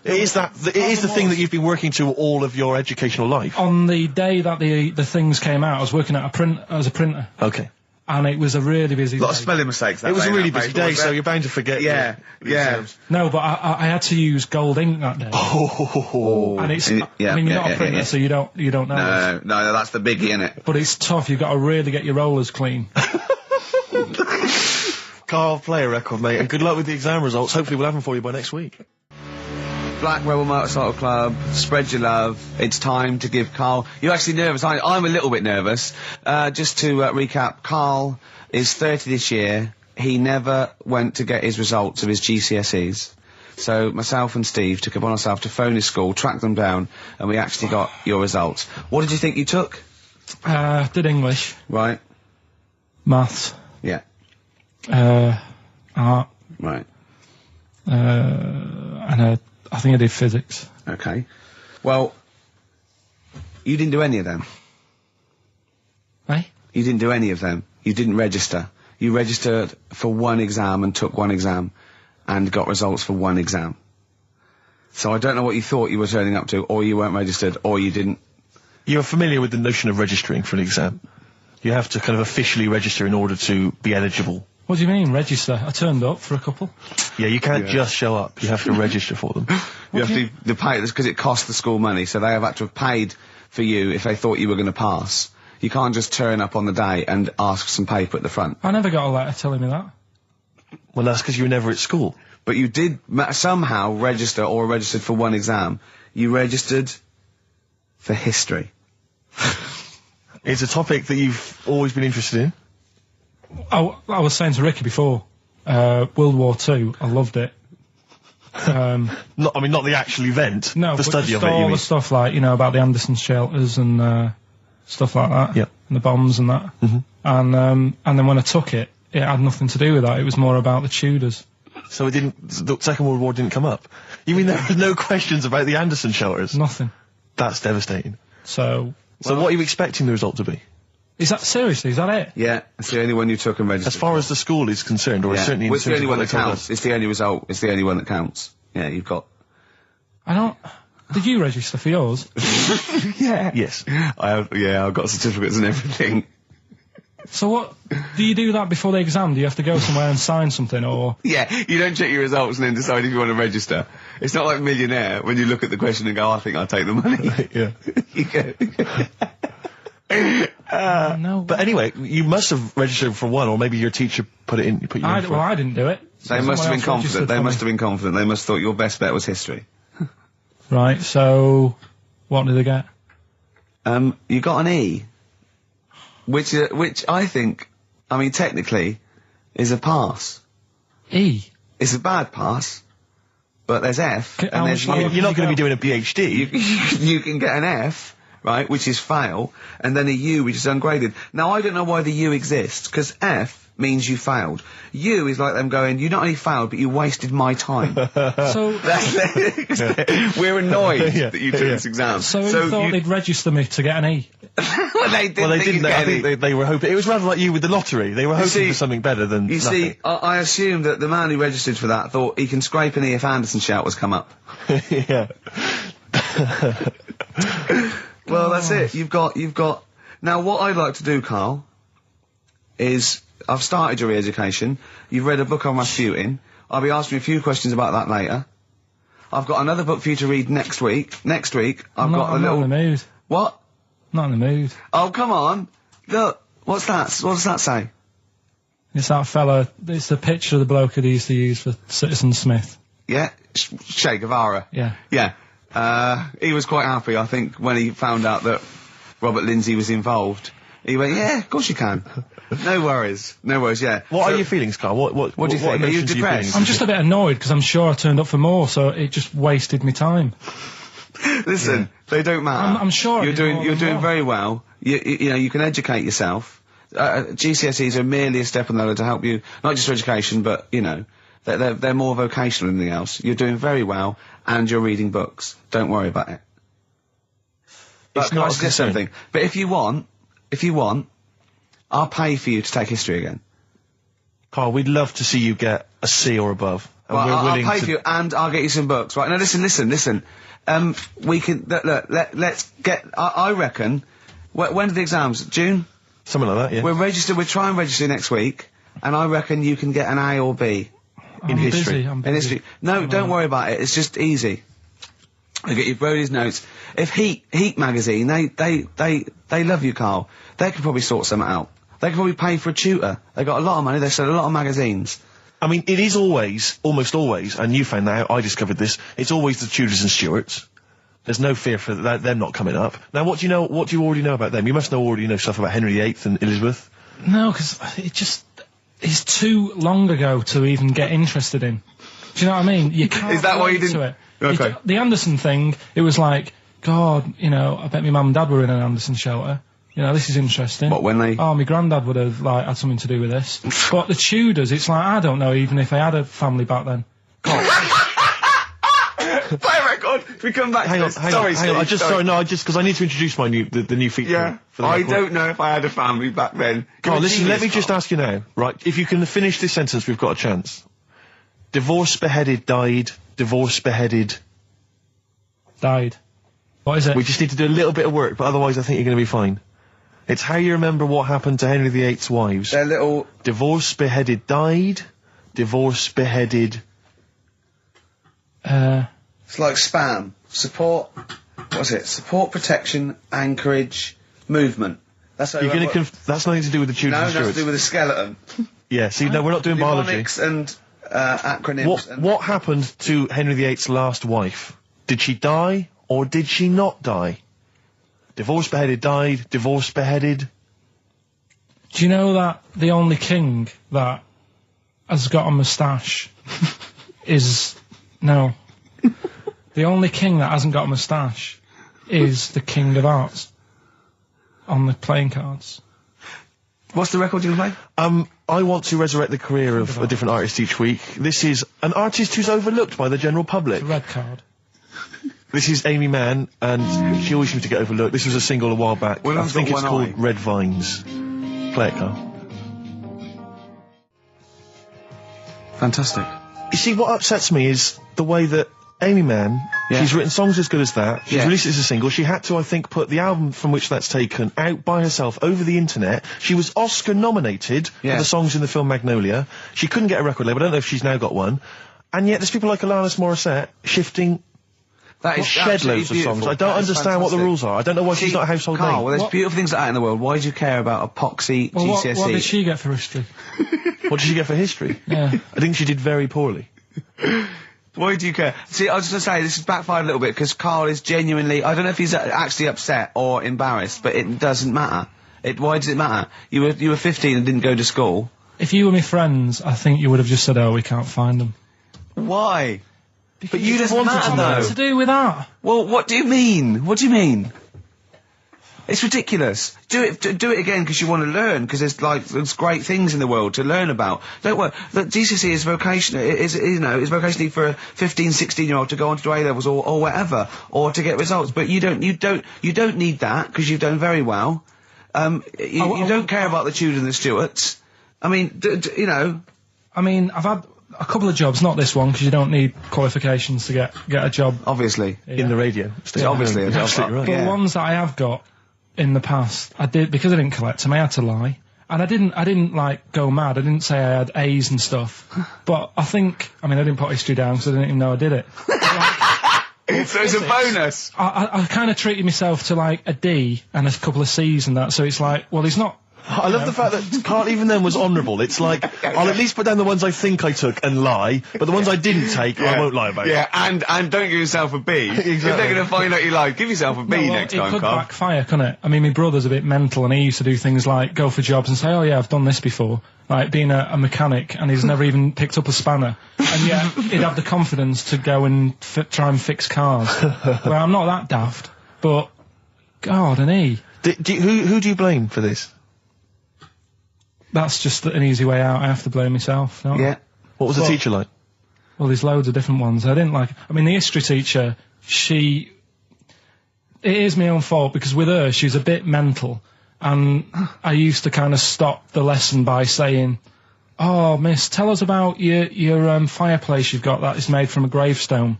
It is the thing that you've been working to all of your educational life. On the day that the things came out, I was working at as a printer. Okay. And it was a really busy day. A lot of spelling mistakes. It was a really busy day, so you're bound to forget. Yeah, yeah. No, but I had to use gold ink that day. Oh. And it's, I mean, you're not a printer, so you don't know. No, that's the biggie, innit? But it's tough. You've got to really get your rollers clean. Karl, play a record, mate, and good luck with the exam results. Hopefully we'll have them for you by next week. Black Rebel Motorcycle Club, spread your love. It's time to give Karl... You're actually nervous, aren't you? I'm a little bit nervous. Just to recap, Karl is 30 this year. He never went to get his results of his GCSEs. So myself and Steve took it upon ourselves to phone his school, track them down, and we actually got your results. What did you think you took? Did English. Right. Maths. Yeah. Art. Right. And I think I did physics. Okay. Well, you didn't do any of them. Eh? You didn't do any of them. You didn't register. You registered for one exam and took one exam and got results for one exam. So I don't know what you thought you were turning up to, or you weren't registered, or you didn't. You're familiar with the notion of registering for an exam. You have to kind of officially register in order to be eligible. What do you mean, register? I turned up for a couple. Yeah, you can't just show up. You have to register for them. You have to pay this because it costs the school money, so they have had to have paid for you if they thought you were going to pass. You can't just turn up on the day and ask some paper at the front. I never got a letter telling me that. Well, that's because you were never at school. But you did somehow register or registered for one exam. You registered for history. It's a topic that you've always been interested in. I was saying to Ricky before, World War II, I loved it. Not the actual event. No, the study of it. All the stuff like, about the Anderson shelters and stuff like that. Yeah. And the bombs and that. And then when I took it, it had nothing to do with that. It was more about the Tudors. So the Second World War didn't come up? You mean there were no questions about the Anderson shelters? Nothing. That's devastating. So what are you expecting the result to be? Is that seriously? Is that it? Yeah, it's the only one you took and registered. As far as the school is concerned, or certainly in it's the only one that counts. us. It's the only result. It's the only one that counts. Yeah, you've got. I don't. Did you register for yours? Yeah. Yes. I've got certificates and everything. So what? Do you do that before the exam? Do you have to go somewhere and sign something, or? Yeah, you don't check your results and then decide if you want to register. It's not like Millionaire when you look at the question and go, I think I'll take the money. Yeah. You go. No. But anyway, you must have registered for one, or maybe your teacher put you in for Well, I didn't do it. They must have been confident. They must have been confident. They must have thought your best bet was history. Right, so what did they get? You got an E. Which I think, technically, is a pass. E? It's a bad pass, but there's F. And there's you're not going to be doing a PhD. You can get an F, right, which is fail, and then a U, which is ungraded. Now, I don't know why the U exists, because F means you failed. U is like them going, you not only failed, but you wasted my time. So we're annoyed that you took this exam. So you thought they'd register me to get an E? Well, they didn't. I think they were hoping. It was rather like you with the lottery. They were hoping for something better than You nothing. see, I assumed that the man who registered for that thought he can scrape an E if Anderson shout was come up. Yeah. Well, that's it. You've got. Now, what I'd like to do, Karl, is I've started your re-education. You've read a book on Rasputin. I'll be asking you a few questions about that later. I've got another book for you to read next week. Next week, I'm not in the mood. What? Not in the mood. Oh, come on. Look, what's that? What does that say? It's that fella. It's the picture of the bloke that he used to use for Citizen Smith. Yeah, Che Guevara. Yeah. Yeah. He was quite happy, I think, when he found out that Robert Lindsay was involved. He went, yeah, of course you can. No worries, yeah. What are your feelings, Karl? What do you think? Are you depressed? I'm just a bit annoyed because I'm sure I turned up for more, so it just wasted me time. Listen, they don't matter. I'm sure you're doing very well. You know, you can educate yourself. GCSEs are merely a step on the ladder to help you, not just for education, but, you know, they're more vocational than anything else. You're doing very well, and you're reading books. Don't worry about it. But can I suggest something? But if you want, I'll pay for you to take history again. Karl, we'd love to see you get a C or above. And well, we're willing I'll pay for you, and I'll get you some books. Right, now listen. We can, let's get, I reckon, when are the exams? June? Something like that, yeah. We'll try and register next week, and I reckon you can get an A or B. I'm history. I'm busy. In history. No, don't worry about it, it's just easy. I get you Brody's notes. If Heat magazine, they love you, Karl. They could probably sort something out. They could probably pay for a tutor. They got a lot of money, they sell a lot of magazines. I mean, it is almost always, and you found that out, I discovered this, it's always the Tudors and Stuarts. There's no fear for them not coming up. Now, what do you already know about them? You must already know stuff about Henry VIII and Elizabeth. No, because it's too long ago to even get interested in. Do you know what I mean? You can't. Is that why you didn't? To it. Okay. The Anderson thing, it was like, God, you know, I bet my mum and dad were in an Anderson shelter. You know, this is interesting. What, when they... Oh, my granddad would have, like, had something to do with this. But the Tudors, it's like, I don't know even if they had a family back then. Play a record! We come back to this. Sorry, just because I need to introduce my the new feature. Yeah, for the I record. don't know if I had a family back then. Karl, listen, let me just ask you now, right? If you can finish this sentence, we've got a chance. Divorced, beheaded, died. Divorced, beheaded... Died. What is it? We just need to do a little bit of work, but otherwise I think you're going to be fine. It's how you remember what happened to Henry VIII's wives. They're little... Divorced, beheaded, died. Divorced, beheaded... It's like spam. Support... What's it? Support, protection, anchorage, movement. That's how you're going to... That's nothing to do with the Tudors and Stuarts. No, nothing to do with the skeleton. Yeah, see, no, we're not doing biology. Mnemonics and acronyms. What happened to Henry VIII's last wife? Did she die, or did she not die? Divorced, beheaded, died. Divorced, beheaded. Do you know that the only king that has got a moustache is... No. The only king that hasn't got a moustache is the King of Hearts on the playing cards. What's the record you're going to play? I want to resurrect the career of a different artist each week. This is an artist who's overlooked by the general public. The red card. This is Amy Mann, and she always seems to get overlooked. This was a single a while back. Well, I think it's called Red Vines. Play it, Karl. Fantastic. You see, what upsets me is the way that Amy Mann, she's written songs as good as that, she's released it as a single, she had to, I think, put the album from which that's taken out by herself over the internet. She was Oscar nominated for the songs in the film Magnolia. She couldn't get a record label, I don't know if she's now got one. And yet there's people like Alanis Morissette shifting shed loads of songs. I don't understand what the rules are. I don't know why she's not a household name. Well, there's beautiful things like that in the world. Why do you care about epoxy GCSE? What did she get for history? What did she get for history? Yeah. I think she did very poorly. Why do you care? See, I was going to say, this has backfired a little bit, because Karl is genuinely... I don't know if he's actually upset or embarrassed, but it doesn't matter. Why does it matter? You were 15 and didn't go to school. If you were my friends, I think you would have just said, oh, we can't find them. Why? But you just matter, though. What's to do with that? Well, what do you mean? What do you mean? It's ridiculous. Do it again because you want to learn, because there's great things in the world to learn about. Don't worry. The GCSE is vocational. Is vocationally for a 15, 16-year-old to go on to do A-levels or whatever, or to get results. But you don't need that, because you've done very well. You don't care about the Tudors and the Stuarts. I mean, you know. I mean, I've had a couple of jobs, not this one, because you don't need qualifications to get a job. Obviously. In the radio. Obviously. You're absolutely right. But ones that I have got in the past, I did, because I didn't collect them, I had to lie. And I didn't like go mad. I didn't say I had A's and stuff. But I didn't put history down because I didn't even know I did it. So it's a bonus. I kind of treated myself to like a D and a couple of C's and that. So it's like, well, he's not. I love the fact that Karl even then was honourable. It's like, I'll at least put down the ones I think I took and lie, but the ones I didn't take, I won't lie about. Yeah, and don't give yourself a B. Exactly. If they're going to find out you lied, give yourself a B next time, Karl. It could backfire, couldn't it? I mean, my brother's a bit mental, and he used to do things like go for jobs and say, oh yeah, I've done this before. Like being a mechanic, and he's never even picked up a spanner. And yet, he'd have the confidence to go and try and fix cars. Well, I'm not that daft, but, God, and he. Who do you blame for this? That's just an easy way out. I have to blame myself. Yeah. What was the teacher like? Well, there's loads of different ones. I didn't like... I mean, the history teacher, it is my own fault, because with her, she's a bit mental. And I used to kind of stop the lesson by saying, oh, miss, tell us about your fireplace you've got that is made from a gravestone.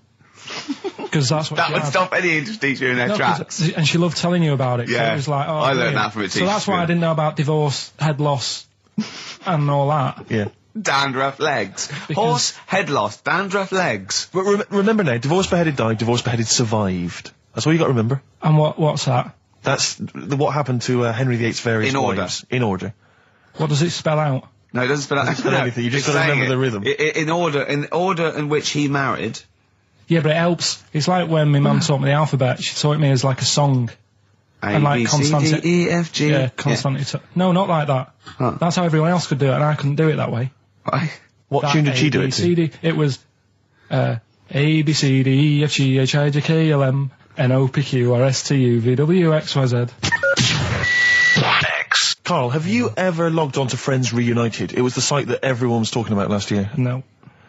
Because that's what that would stop any English teacher in their tracks. And she loved telling you about it. Yeah. So it was like, oh, I learned that from a teacher. So that's why I didn't know about divorce, head loss, and all that. Yeah. Dandruff legs. Horse, head loss, dandruff legs. But remember now, divorced, beheaded, died, divorced, beheaded, survived. That's all you got to remember. And what's that? That's what happened to Henry VIII's various wives. In order. What does it spell out? No, it doesn't spell out. It doesn't spell anything. You just got to remember the rhythm. In order in which he married. Yeah, but it helps. It's like when my mum taught me the alphabet. She taught me as like a song. A, B, C, D, E, F, G. Yeah, constantly. No, not like that. Huh. That's how everyone else could do it, and I couldn't do it that way. Why? What tune did she do it to? It was A, B, C, D, E, F, G, H, I, J, K, L, M, N, O, P, Q, R, S, T, U, V, W, X, Y, Z. Karl, have you ever logged on to Friends Reunited? It was the site that everyone was talking about last year. No.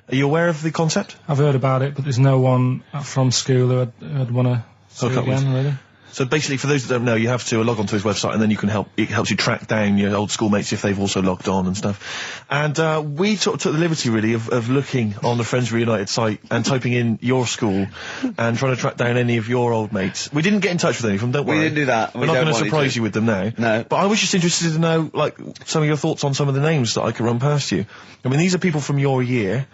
Are you aware of the concept? I've heard about it, but there's no one from school who'd want to see it again, really. So basically, for those that don't know, you have to log onto his website, and then it helps you track down your old schoolmates if they've also logged on and stuff. And we took the liberty, really, of looking on the Friends Reunited site and typing in your school and trying to track down any of your old mates. We didn't get in touch with any of them, don't worry. We didn't do that. We're not going to surprise you with them now. No. But I was just interested to know, like, some of your thoughts on some of the names that I could run past you. I mean, these are people from your year.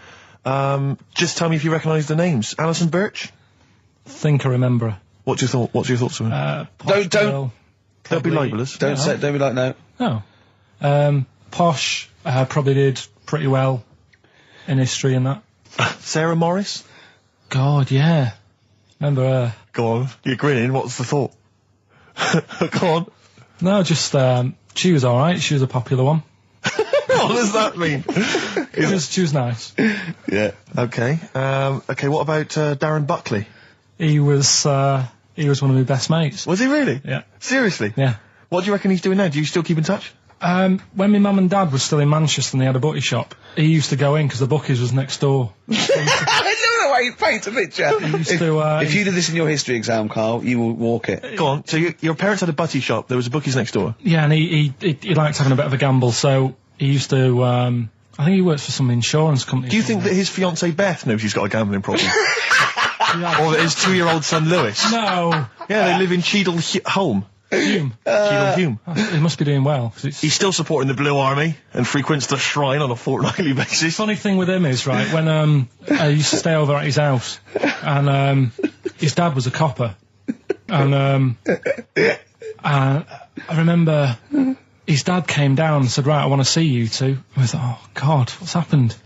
Just tell me if you recognise the names. Alison Birch? Think I remember. What's your thoughts on it? Don't be libelous. Don't be like no. No. Posh probably did pretty well in history and that. Sarah Morris? God, yeah. Remember her. Go on. You're grinning. What's the thought? Go on. No, just she was all right. She was a popular one. What does that mean? She was nice. Yeah. Okay. Okay. What about Darren Buckley? He was one of my best mates. Was he really? Yeah. Seriously? Yeah. What do you reckon he's doing now? Do you still keep in touch? When my mum and dad were still in Manchester and they had a butty shop, he used to go in because the bookies was next door. I love the way you paint a picture. If you did this in your history exam, Karl, you will walk it. Go on. So your parents had a butty shop. There was a bookies next door. Yeah, and he liked having a bit of a gamble, so he used to. I think he works for some insurance company. Do you think that his fiancée Beth knows he's got a gambling problem? Or that his 2-year-old son Lewis? No. Yeah, they live in Cheadle Hume. Cheadle Hume. He must be doing well. He's still supporting the Blue Army and frequents the shrine on a fortnightly basis. Funny thing with him is, right, when I used to stay over at his house, and his dad was a copper, and I remember his dad came down and said, right, I want to see you two. And I thought, oh God, what's happened?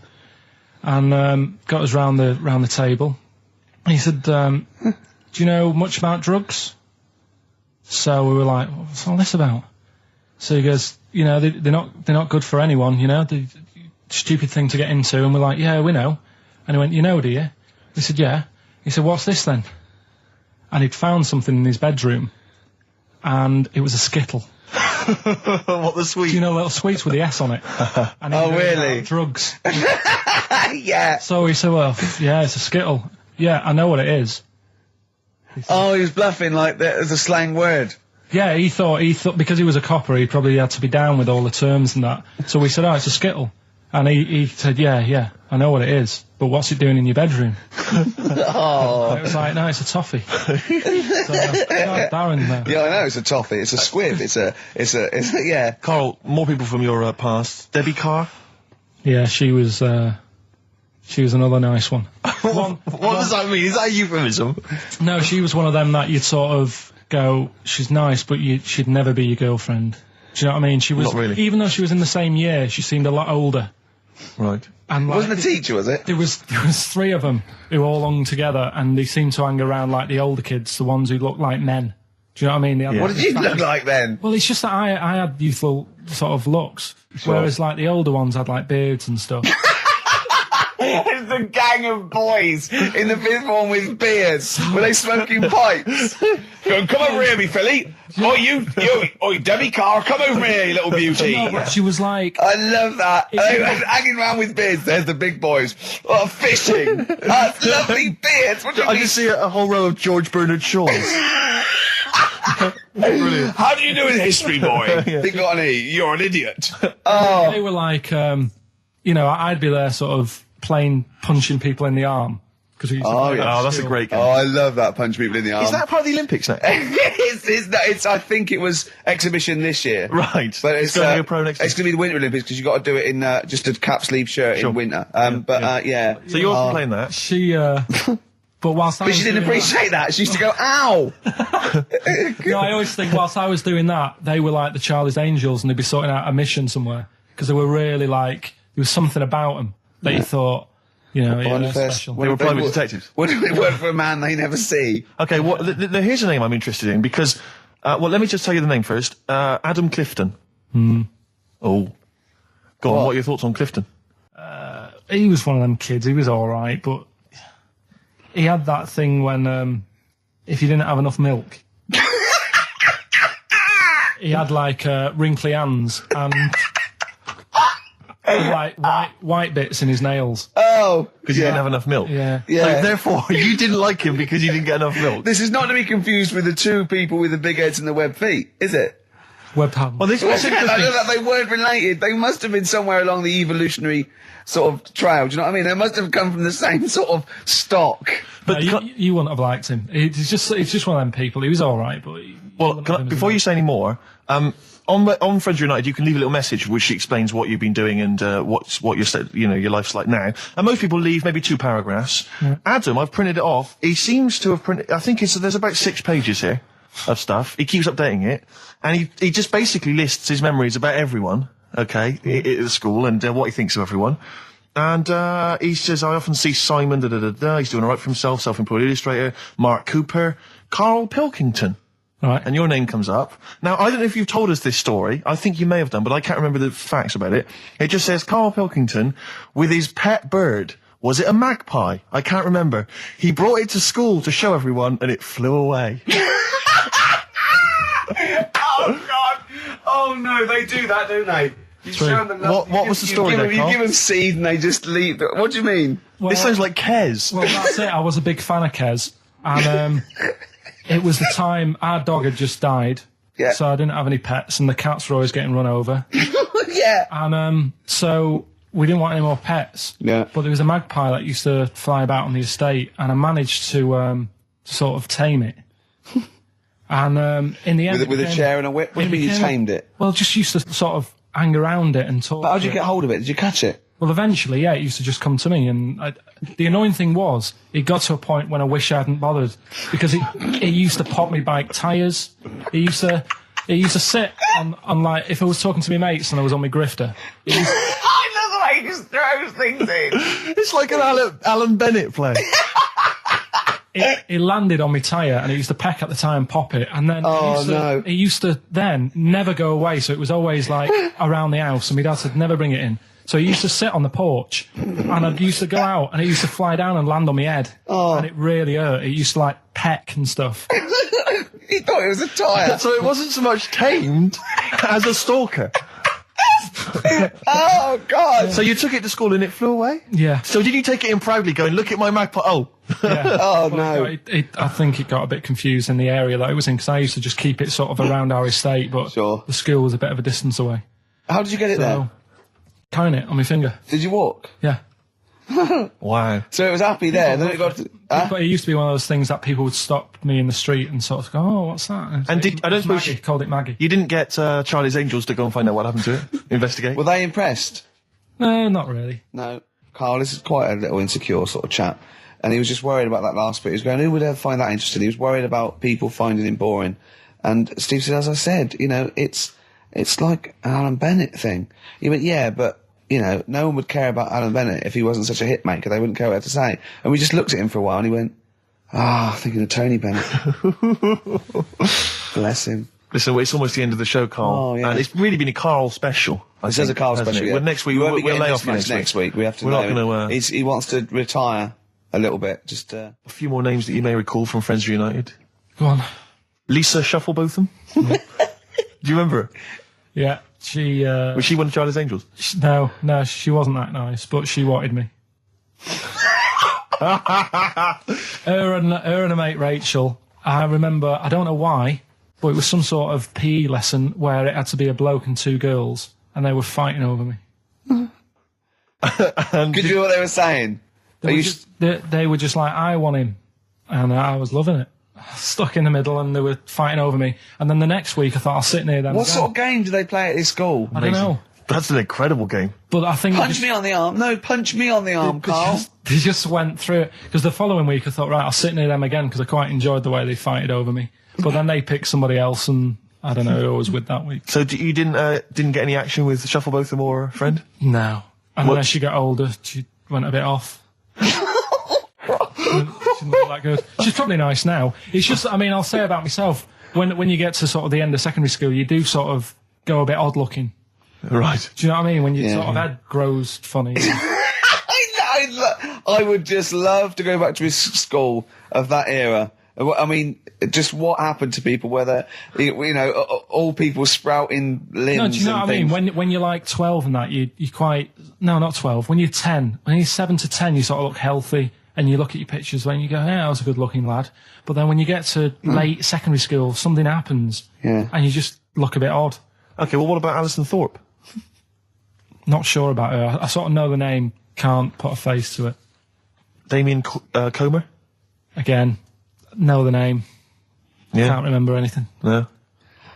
And got us round the table. And he said, do you know much about drugs? So we were like, what's all this about? So he goes, you know, they're not good for anyone, you know, the stupid thing to get into. And we're like, yeah, we know. And he went, you know, do you? We said, yeah. He said, what's this then? And he'd found something in his bedroom, and it was a Skittle. What, the sweet? Do you know little sweets with the S on it? And oh, really? Drugs. Yeah. So he said, well, yeah, it's a Skittle. Yeah, I know what it is. Oh, he was bluffing like that as a slang word. Yeah, he thought because he was a copper, he probably had to be down with all the terms and that. So we said, oh, it's a Skittle. And he said, yeah, I know what it is, but what's it doing in your bedroom? Oh. It was like, no, it's a toffee. So, Darren, yeah, I know, it's a toffee. It's a squib. It's a, yeah. Karl, more people from your past. Debbie Carr? Yeah, she was another nice one. What does that mean? Is that a euphemism? No, she was one of them that you'd sort of go, she's nice, but she'd never be your girlfriend. Do you know what I mean? She was, not really. Even though she was in the same year, she seemed a lot older. Right. And It wasn't a teacher, was it? There was 3 of them who all hung together, and they seemed to hang around like the older kids, the ones who looked like men. Do you know what I mean? What did you look like then? Well, it's just that I had youthful sort of looks, whereas like the older ones had like beards and stuff. It's the gang of boys in the 5th form with beards. Were they smoking pipes? Come over here, me filly. You, Debbie Carr, come over here, you little beauty. No, but she was like... I love that. They were hanging around with beards. There's the big boys. Oh, fishing. That's lovely beards. What do you I mean? just see a whole row of George Bernard Shaws. Brilliant. How do you do in history, boy? Think on E. You're an idiot. They were like, I'd be there sort of punching people in the arm. That's a great game. Oh, I love that, punch people in the arm. Is that part of the Olympics now? it's I think it was exhibition this year. Right. But it's going to be a pro next year. It's going to be the Winter Olympics because you've got to do it in just a cap sleeve shirt in winter. Yeah. So you're playing that? She, but whilst I was she didn't doing appreciate that. She used to go, ow! No, I always think whilst I was doing that, they were like the Charlie's Angels and they'd be sorting out a mission somewhere because they were really like, there was something about them that you thought, they're special. They were private detectives. What do they work for a man they never see? Okay, here's a name I'm interested in because, let me just tell you the name first. Adam Clifton. Oh. Go on, what are your thoughts on Clifton? He was one of them kids. He was all right, but he had that thing when if you didn't have enough milk, he had like wrinkly hands and like white bits in his nails. Oh, because you didn't have enough milk. Yeah. So therefore, you didn't like him because you didn't get enough milk. This is not to be confused with the 2 people with the big heads and the web feet, is it? Web hands. Well, this was interesting. They weren't related. They must have been somewhere along the evolutionary sort of trail. Do you know what I mean? They must have come from the same sort of stock. But you wouldn't have liked him. It's just one of them people. He was all right, but before you say any more, on Friends United, you can leave a little message which explains what you've been doing and what your life's like now. And most people leave maybe 2 paragraphs. Yeah. Adam, I've printed it off. He seems to have printed. I think there's about 6 pages here of stuff. He keeps updating it, and he just basically lists his memories about everyone. Okay, at the school and what he thinks of everyone. And he says, I often see Simon, he's doing all right for himself, self-employed illustrator, Mark Cooper, Karl Pilkington. Right. And your name comes up. Now, I don't know if you've told us this story. I think you may have done, but I can't remember the facts about it. It just says Karl Pilkington with his pet bird. Was it a magpie? I can't remember. He brought it to school to show everyone and it flew away. Oh, God. Oh, no, they do that, don't they? You show them what was the story there, You give them seed and they just leave. What do you mean? Well, this sounds like Kez. Well, that's it. I was a big fan of Kez. And it was the time our dog had just died. Yeah. So I didn't have any pets and the cats were always getting run over. Yeah. And so we didn't want any more pets. Yeah. But there was a magpie that used to fly about on the estate and I managed to sort of tame it. And in the end... With a chair and a whip? What do you mean you tamed it? Well, just used to sort of hang around it and talk. But how did you get hold of it? Did you catch it? Well, eventually, yeah, it used to just come to me. And the annoying thing was, it got to a point when I wish I hadn't bothered. Because it used to pop me bike tyres. It used to sit on like, if I was talking to my mates and I was on my grifter. I love the way he just throws things in. It's like an Alan Bennett play. It landed on my tyre and it used to peck at the tyre and pop it. And then it used to then never go away. So it was always like around the house and my dad said, never bring it in. So it used to sit on the porch and I used to go out and it used to fly down and land on my head. Oh. And it really hurt. It used to like peck and stuff. He thought it was a tyre. So it wasn't so much tamed as a stalker. Oh, God. So you took it to school and it flew away? Yeah. So did you take it in proudly going, look at my magpie? Oh. Yeah. Oh, no. I think it got a bit confused in the area that it was in because I used to just keep it sort of around our estate, but the school was a bit of a distance away. How did you get it there? carrying it on my finger. Did you walk? Yeah. Wow. So it was happy there, then it got... But it used to be one of those things that people would stop me in the street and sort of go, "Oh, what's that?" And I don't suppose Maggie, called it Maggie. you didn't get Charlie's Angels to go and find out what happened to it? Investigate? Were they impressed? No, not really. No. Carl, this is quite a little insecure sort of chap. And he was just worried about that last bit. He was going, who would ever find that interesting? He was worried about people finding him boring. And Steve said, as I said, you know, it's like an Alan Bennett thing. He went, yeah, but, you know, no one would care about Alan Bennett if he wasn't such a hit maker. They wouldn't care what to say. And we just looked at him for a while and he went, thinking of Tony Bennett. Bless him. Listen, it's almost the end of the show, Carl. Oh, yeah. And it's really been a Carl special. This is a Carl special, yeah. Well, next week, we'll lay off next week. We have to We're know. not going to... He wants to retire a little bit. Just A few more names that you may recall from Friends Reunited. Go on. Lisa Shufflebotham. Do you remember her? Yeah, she... Was she one of Charlie's Angels? No, she wasn't that nice, but she wanted me. her and a mate Rachel, I remember, I don't know why, but it was some sort of PE lesson where it had to be a bloke and two girls, and they were fighting over me. Could you hear what they were saying? They were just like, I want him, and I was loving it. Stuck in the middle, and they were fighting over me. And then the next week, I thought I'll sit near them. What sort of game do they play at this school? I don't know. That's an incredible game. But I think Punch me on the arm. No, punch me on the arm, Carl. They just went through it. Because the following week, I thought, right, I'll sit near them again, because I quite enjoyed the way they fighted over me. But then they picked somebody else, and I don't know who I was with that week. So you didn't get any action with Shufflebotham or a friend? No. And when she got older, she went a bit off. She's not that good. She's probably nice now. It's just, I mean, I'll say about myself, when you get to sort of the end of secondary school, you do sort of go a bit odd looking. Right. Do you know what I mean? When your sort of head grows funny. I would just love to go back to his school of that era. I mean, just what happened to people, whether, you know, all people sprouting limbs. No, do you know what I mean? When you're like 12 and that, you quite, no, not 12, when you're 10, when you're 7 to 10, you sort of look healthy, and you look at your pictures when you go, yeah, I was a good looking lad. But then when you get to late secondary school, something happens, and you just look a bit odd. Okay, well, what about Alison Thorpe? Not sure about her. I sort of know the name, can't put a face to it. Damien Comer? Again, know the name. Yeah. Can't remember anything. No.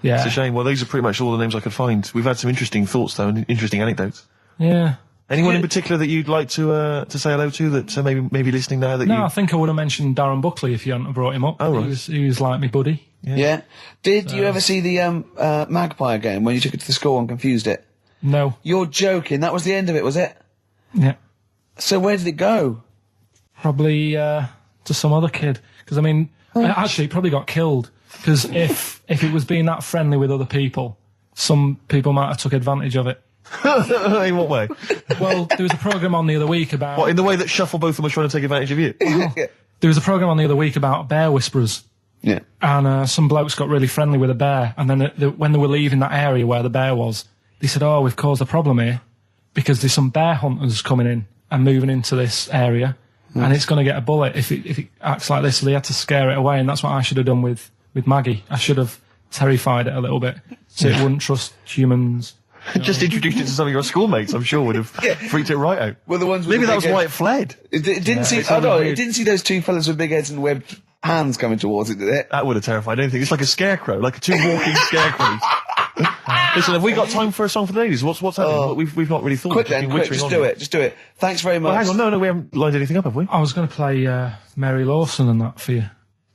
Yeah. It's a shame. Well, these are pretty much all the names I could find. We've had some interesting thoughts, though, and interesting anecdotes. Yeah. Anyone in particular that you'd like to say hello to that maybe listening now that I think I would have mentioned Darren Buckley if you hadn't have brought him up. Oh, right. He was like my buddy. Yeah. Did you ever see the Magpie game when you took it to the school and confused it? No. You're joking. That was the end of it, was it? Yeah. So where did it go? Probably to some other kid. Because, I mean, actually, it probably got killed. Because if it was being that friendly with other people, some people might have took advantage of it. In what way? Well, there was a programme on the other week about... What, in the way that Shufflebotham was trying to take advantage of you? Yeah. There was a programme on the other week about bear whisperers. Yeah. And some blokes got really friendly with a bear. And then when they were leaving that area where the bear was, they said, oh, we've caused a problem here because there's some bear hunters coming in and moving into this area. And it's going to get a bullet if it acts like this. So they had to scare it away. And that's what I should have done with Maggie. I should have terrified it a little bit so it wouldn't trust humans. Just introduced it to some of your schoolmates, I'm sure, would have freaked it right out. Well, the ones with maybe the that was big why head. it fled. It didn't see. Oh no! It didn't see those two fellas with big heads and webbed hands coming towards it, did it? That would have terrified anything. It's like a scarecrow, like two walking scarecrows. Listen, have we got time for a song for the ladies? What's happening? We've not really thought. Quick then, quick, just do it. Just do it. Thanks very much. Well, hang on, no, we haven't lined anything up, have we? I was going to play Mary Lawson and that for you.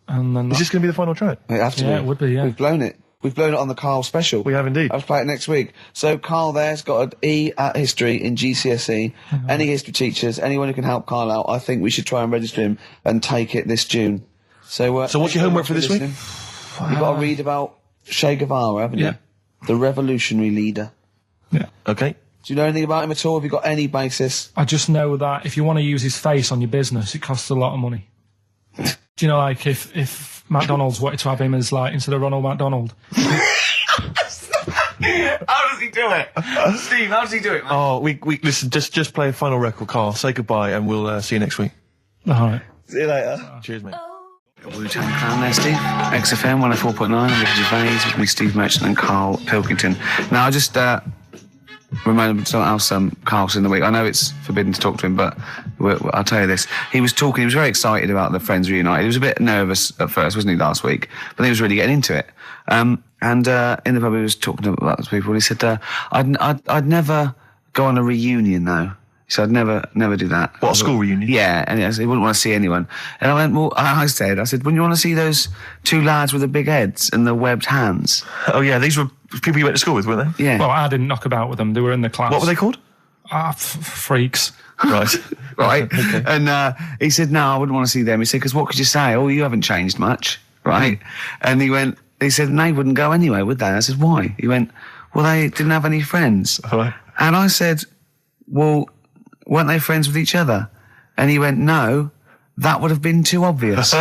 And then Is this going to be the final track? It have to Yeah, be. it would be, yeah. We've blown it. We've blown it on the Karl special. We have indeed. I'll play it next week. So Karl there's got an E at history in GCSE. Any history teachers, anyone who can help Karl out, I think we should try and register him and take it this June. So what's your homework for this week? You've got to read about Che Guevara, haven't you? The revolutionary leader. Yeah. Okay. Do you know anything about him at all? Have you got any basis? I just know that if you want to use his face on your business, it costs a lot of money. Do you know, like, if McDonald's wanted to have him as, like, instead of Ronald McDonald? How does he do it? Steve, how does he do it, man? Oh, we listen, just play a final record, Karl. Say goodbye, and we'll see you next week. All right. See you later. Cheers, mate. Wu-Tang Clan there, Steve. XFM 104.9, Ricky Gervais, with me, Steve Merchant and Karl Pilkington. Now, I just remember something else, Carl's in the week. I know it's forbidden to talk to him, but I'll tell you this. He was very excited about the Friends reunited. He was a bit nervous at first, wasn't he, last week? But he was really getting into it. And in the pub, he was talking about those people, and he said, I'd never go on a reunion, though. He said, I'd never do that. What, a school reunion? Yeah, and he wouldn't want to see anyone. And I went, well, I said, wouldn't you want to see those two lads with the big heads and the webbed hands? Oh, yeah, these were people you went to school with, weren't they? Yeah. Well, I didn't knock about with them. They were in the class. What were they called? Freaks. Right. Right. Okay. And he said, no, I wouldn't want to see them. He said, because what could you say? Oh, you haven't changed much. Right. And he said, they wouldn't go anyway, would they? I said, why? He went, well, they didn't have any friends. Right. And I said, well, weren't they friends with each other? And he went, no, that would have been too obvious.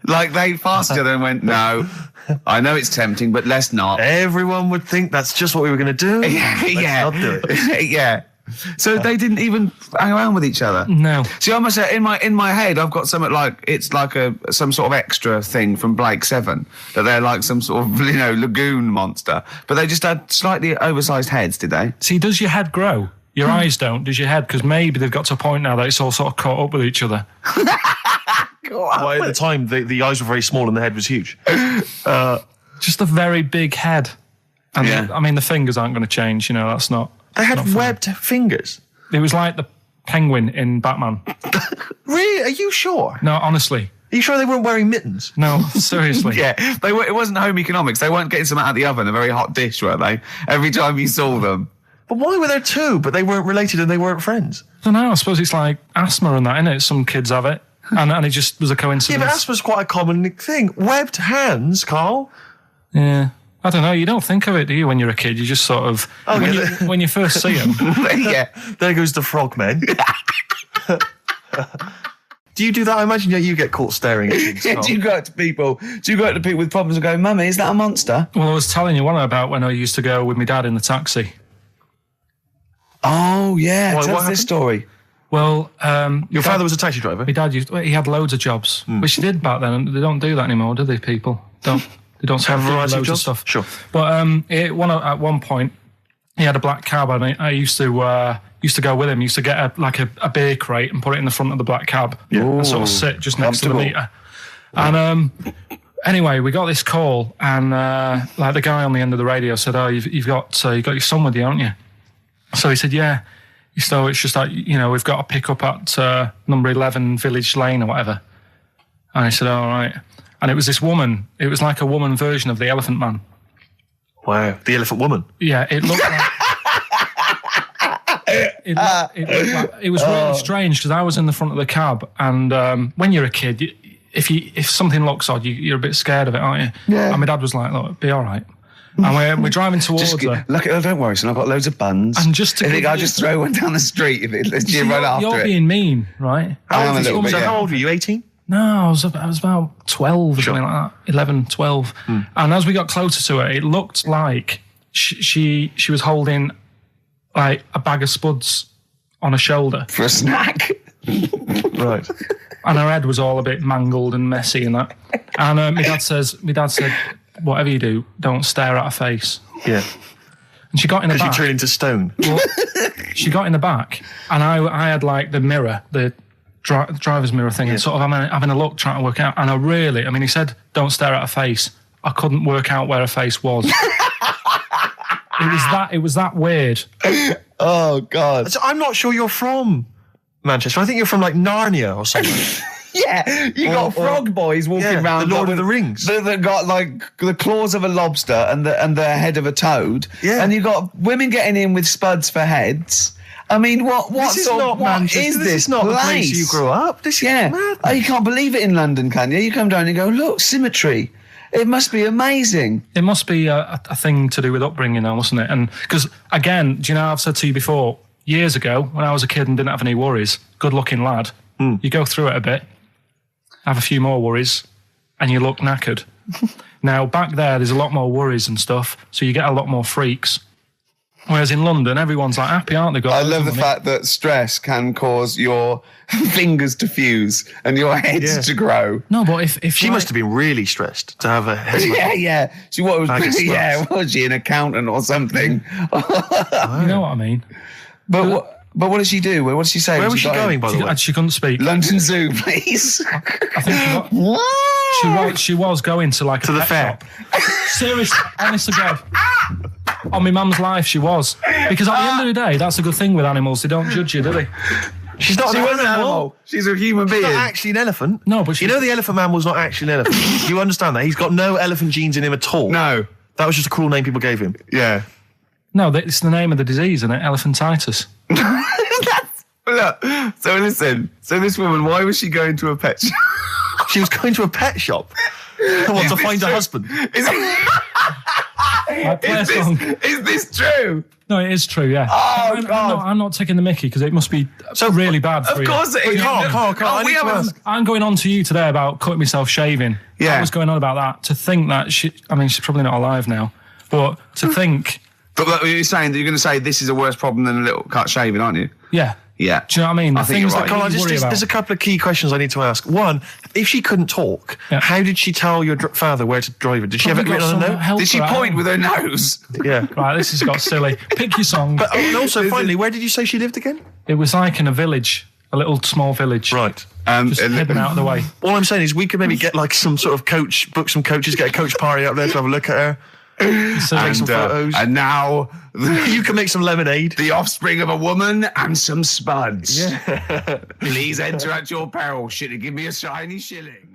Like they passed each other and went, no, I know it's tempting, but let's not. Everyone would think that's just what we were going to do. Let's not do it. Yeah. So they didn't even hang around with each other. No. See, I must say, in my head, I've got something like it's like some sort of extra thing from Blake 7 that they're like some sort of lagoon monster, but they just had slightly oversized heads, did they? See, does your head grow? Your eyes don't. Does your head? Because maybe they've got to a point now that it's all sort of caught up with each other. Well, at the time, the eyes were very small and the head was huge. Just a very big head. And Yeah. I mean, the fingers aren't going to change. That's not. They had not fun. webbed fingers. It was like the penguin in Batman. Really? Are you sure? No, honestly. Are you sure they weren't wearing mittens? No, seriously. Yeah, it wasn't home economics. They weren't getting something out of the oven, a very hot dish, were they? Every time you saw them. But why were there two, but they weren't related and they weren't friends? I don't know. I suppose it's like asthma and that, innit? Some kids have it. And it just was a coincidence. Yeah, but asthma's quite a common thing. Webbed hands, Carl. Yeah. I don't know. You don't think of it, do you, when you're a kid? You just sort of... when you first see them. Yeah. There goes the frogmen. Do you do that? I imagine you get caught staring at things. Yeah, do you go up to people with problems and go, Mummy, is that a monster? Well, I was telling you one about when I used to go with my dad in the taxi. Oh, yeah. What Tell us happened? this story. Well, Your father was a taxi driver? my dad he had loads of jobs, which he did back then, and they don't do that anymore, do they, people? They don't Have a do variety of loads jobs? stuff. Sure. But at one point, he had a black cab, and I used to go with him. Used to get a beer crate and put it in the front of the black cab, and sort of sit just next to the meter. And anyway, we got this call, and the guy on the end of the radio said, "Oh, you've got your son with you, haven't you?" So he said, "Yeah." So it's just like, we've got to pick up at number 11 Village Lane or whatever. And I said, all right. And it was this woman. It was like a woman version of the Elephant Man. Wow. The Elephant Woman. Yeah, it looked like... it was really strange because I was in the front of the cab, and when you're a kid, if something looks odd, you're a bit scared of it, aren't you? Yeah. And my dad was like, look, be all right. And we're driving towards her. Look, don't worry, son. I've got loads of buns. And just to I'll just throw one down the street if it lets you run after You're it. being mean, right? I am a little bit, yeah. How old were you, 18? No, I was about 12 or something like that, 11, 12. And as we got closer to her, it looked like she was holding like a bag of spuds on her shoulder. For a snack. Right. And her head was all a bit mangled and messy and that. And my dad said, whatever you do, don't stare at her face. Yeah. And she got in the Because back. you turn into stone. Well, she got in the back, and I had like the mirror, the driver's mirror thing, and sort of having a look, trying to work out. And he said, don't stare at her face. I couldn't work out where her face was. It was that weird. Oh, God. So I'm not sure you're from Manchester. I think you're from like Narnia or something. Yeah, you got frog boys walking around. The Lord of the Rings. That got like the claws of a lobster and the head of a toad. Yeah. And you got women getting in with spuds for heads. I mean, what This is not Manchester. This is not the place you grew up. This is mad. Oh, you can't believe it in London, can you? You come down and go, look, symmetry. It must be amazing. It must be a thing to do with upbringing now, mustn't it? And because, again, do you know, I've said to you before, years ago, when I was a kid and didn't have any worries, good-looking lad, you go through it a bit, have a few more worries, and you look knackered. Now, back there's a lot more worries and stuff, so you get a lot more freaks. Whereas in London, everyone's like happy, aren't they? I love the fact that stress can cause your fingers to fuse and your head to grow. No, but if she must have been really stressed to have a head. Yeah. She was she an accountant or something? You know what I mean? But what did she do? What did she say? Where was she going, by the way? She couldn't speak. London Zoo, please. I think she was going to like to the fair. Shop. Seriously, honest to God. On my mum's life, she was. Because at the end of the day, that's a good thing with animals. They don't judge you, do they? She's not an animal. She's a human being. She's not actually an elephant. No, but you know the elephant man was not actually an elephant. You understand that? He's got no elephant genes in him at all. No. That was just a cruel name people gave him. Yeah. No, it's the name of the disease, isn't it? Elephantitis. Look, so listen. So this woman, why was she going to a pet shop? She was going to a pet shop. What, to find a husband? Is this true? No, it is true, yeah. Oh, God. I'm not taking the mickey because it must be so really bad for you. Of course it is. Carl, I'm going on to you today about cutting myself shaving. Yeah. I was going on about that. To think that she's probably not alive now, but to think... But you're saying that you're going to say this is a worse problem than a little cut shaving, aren't you? Yeah. Yeah. Do you know what I mean? I think you're right. Carl, there's a couple of key questions I need to ask. One, if she couldn't talk, how did she tell your father where to drive it? Did she have it written on a note? Did she point with her nose? Yeah. Right, this has got silly. Pick your song. But also, finally, where did you say she lived again? It was like in a village, a little small village. Right. Just hidden out of the way. All I'm saying is we could maybe get like some sort of coach, book some coaches, get a coach party up there to have a look at her. Take some photos. And now you can make some lemonade. The offspring of a woman and some spuds. Yeah. Please enter at your peril. Should it give me a shiny shilling?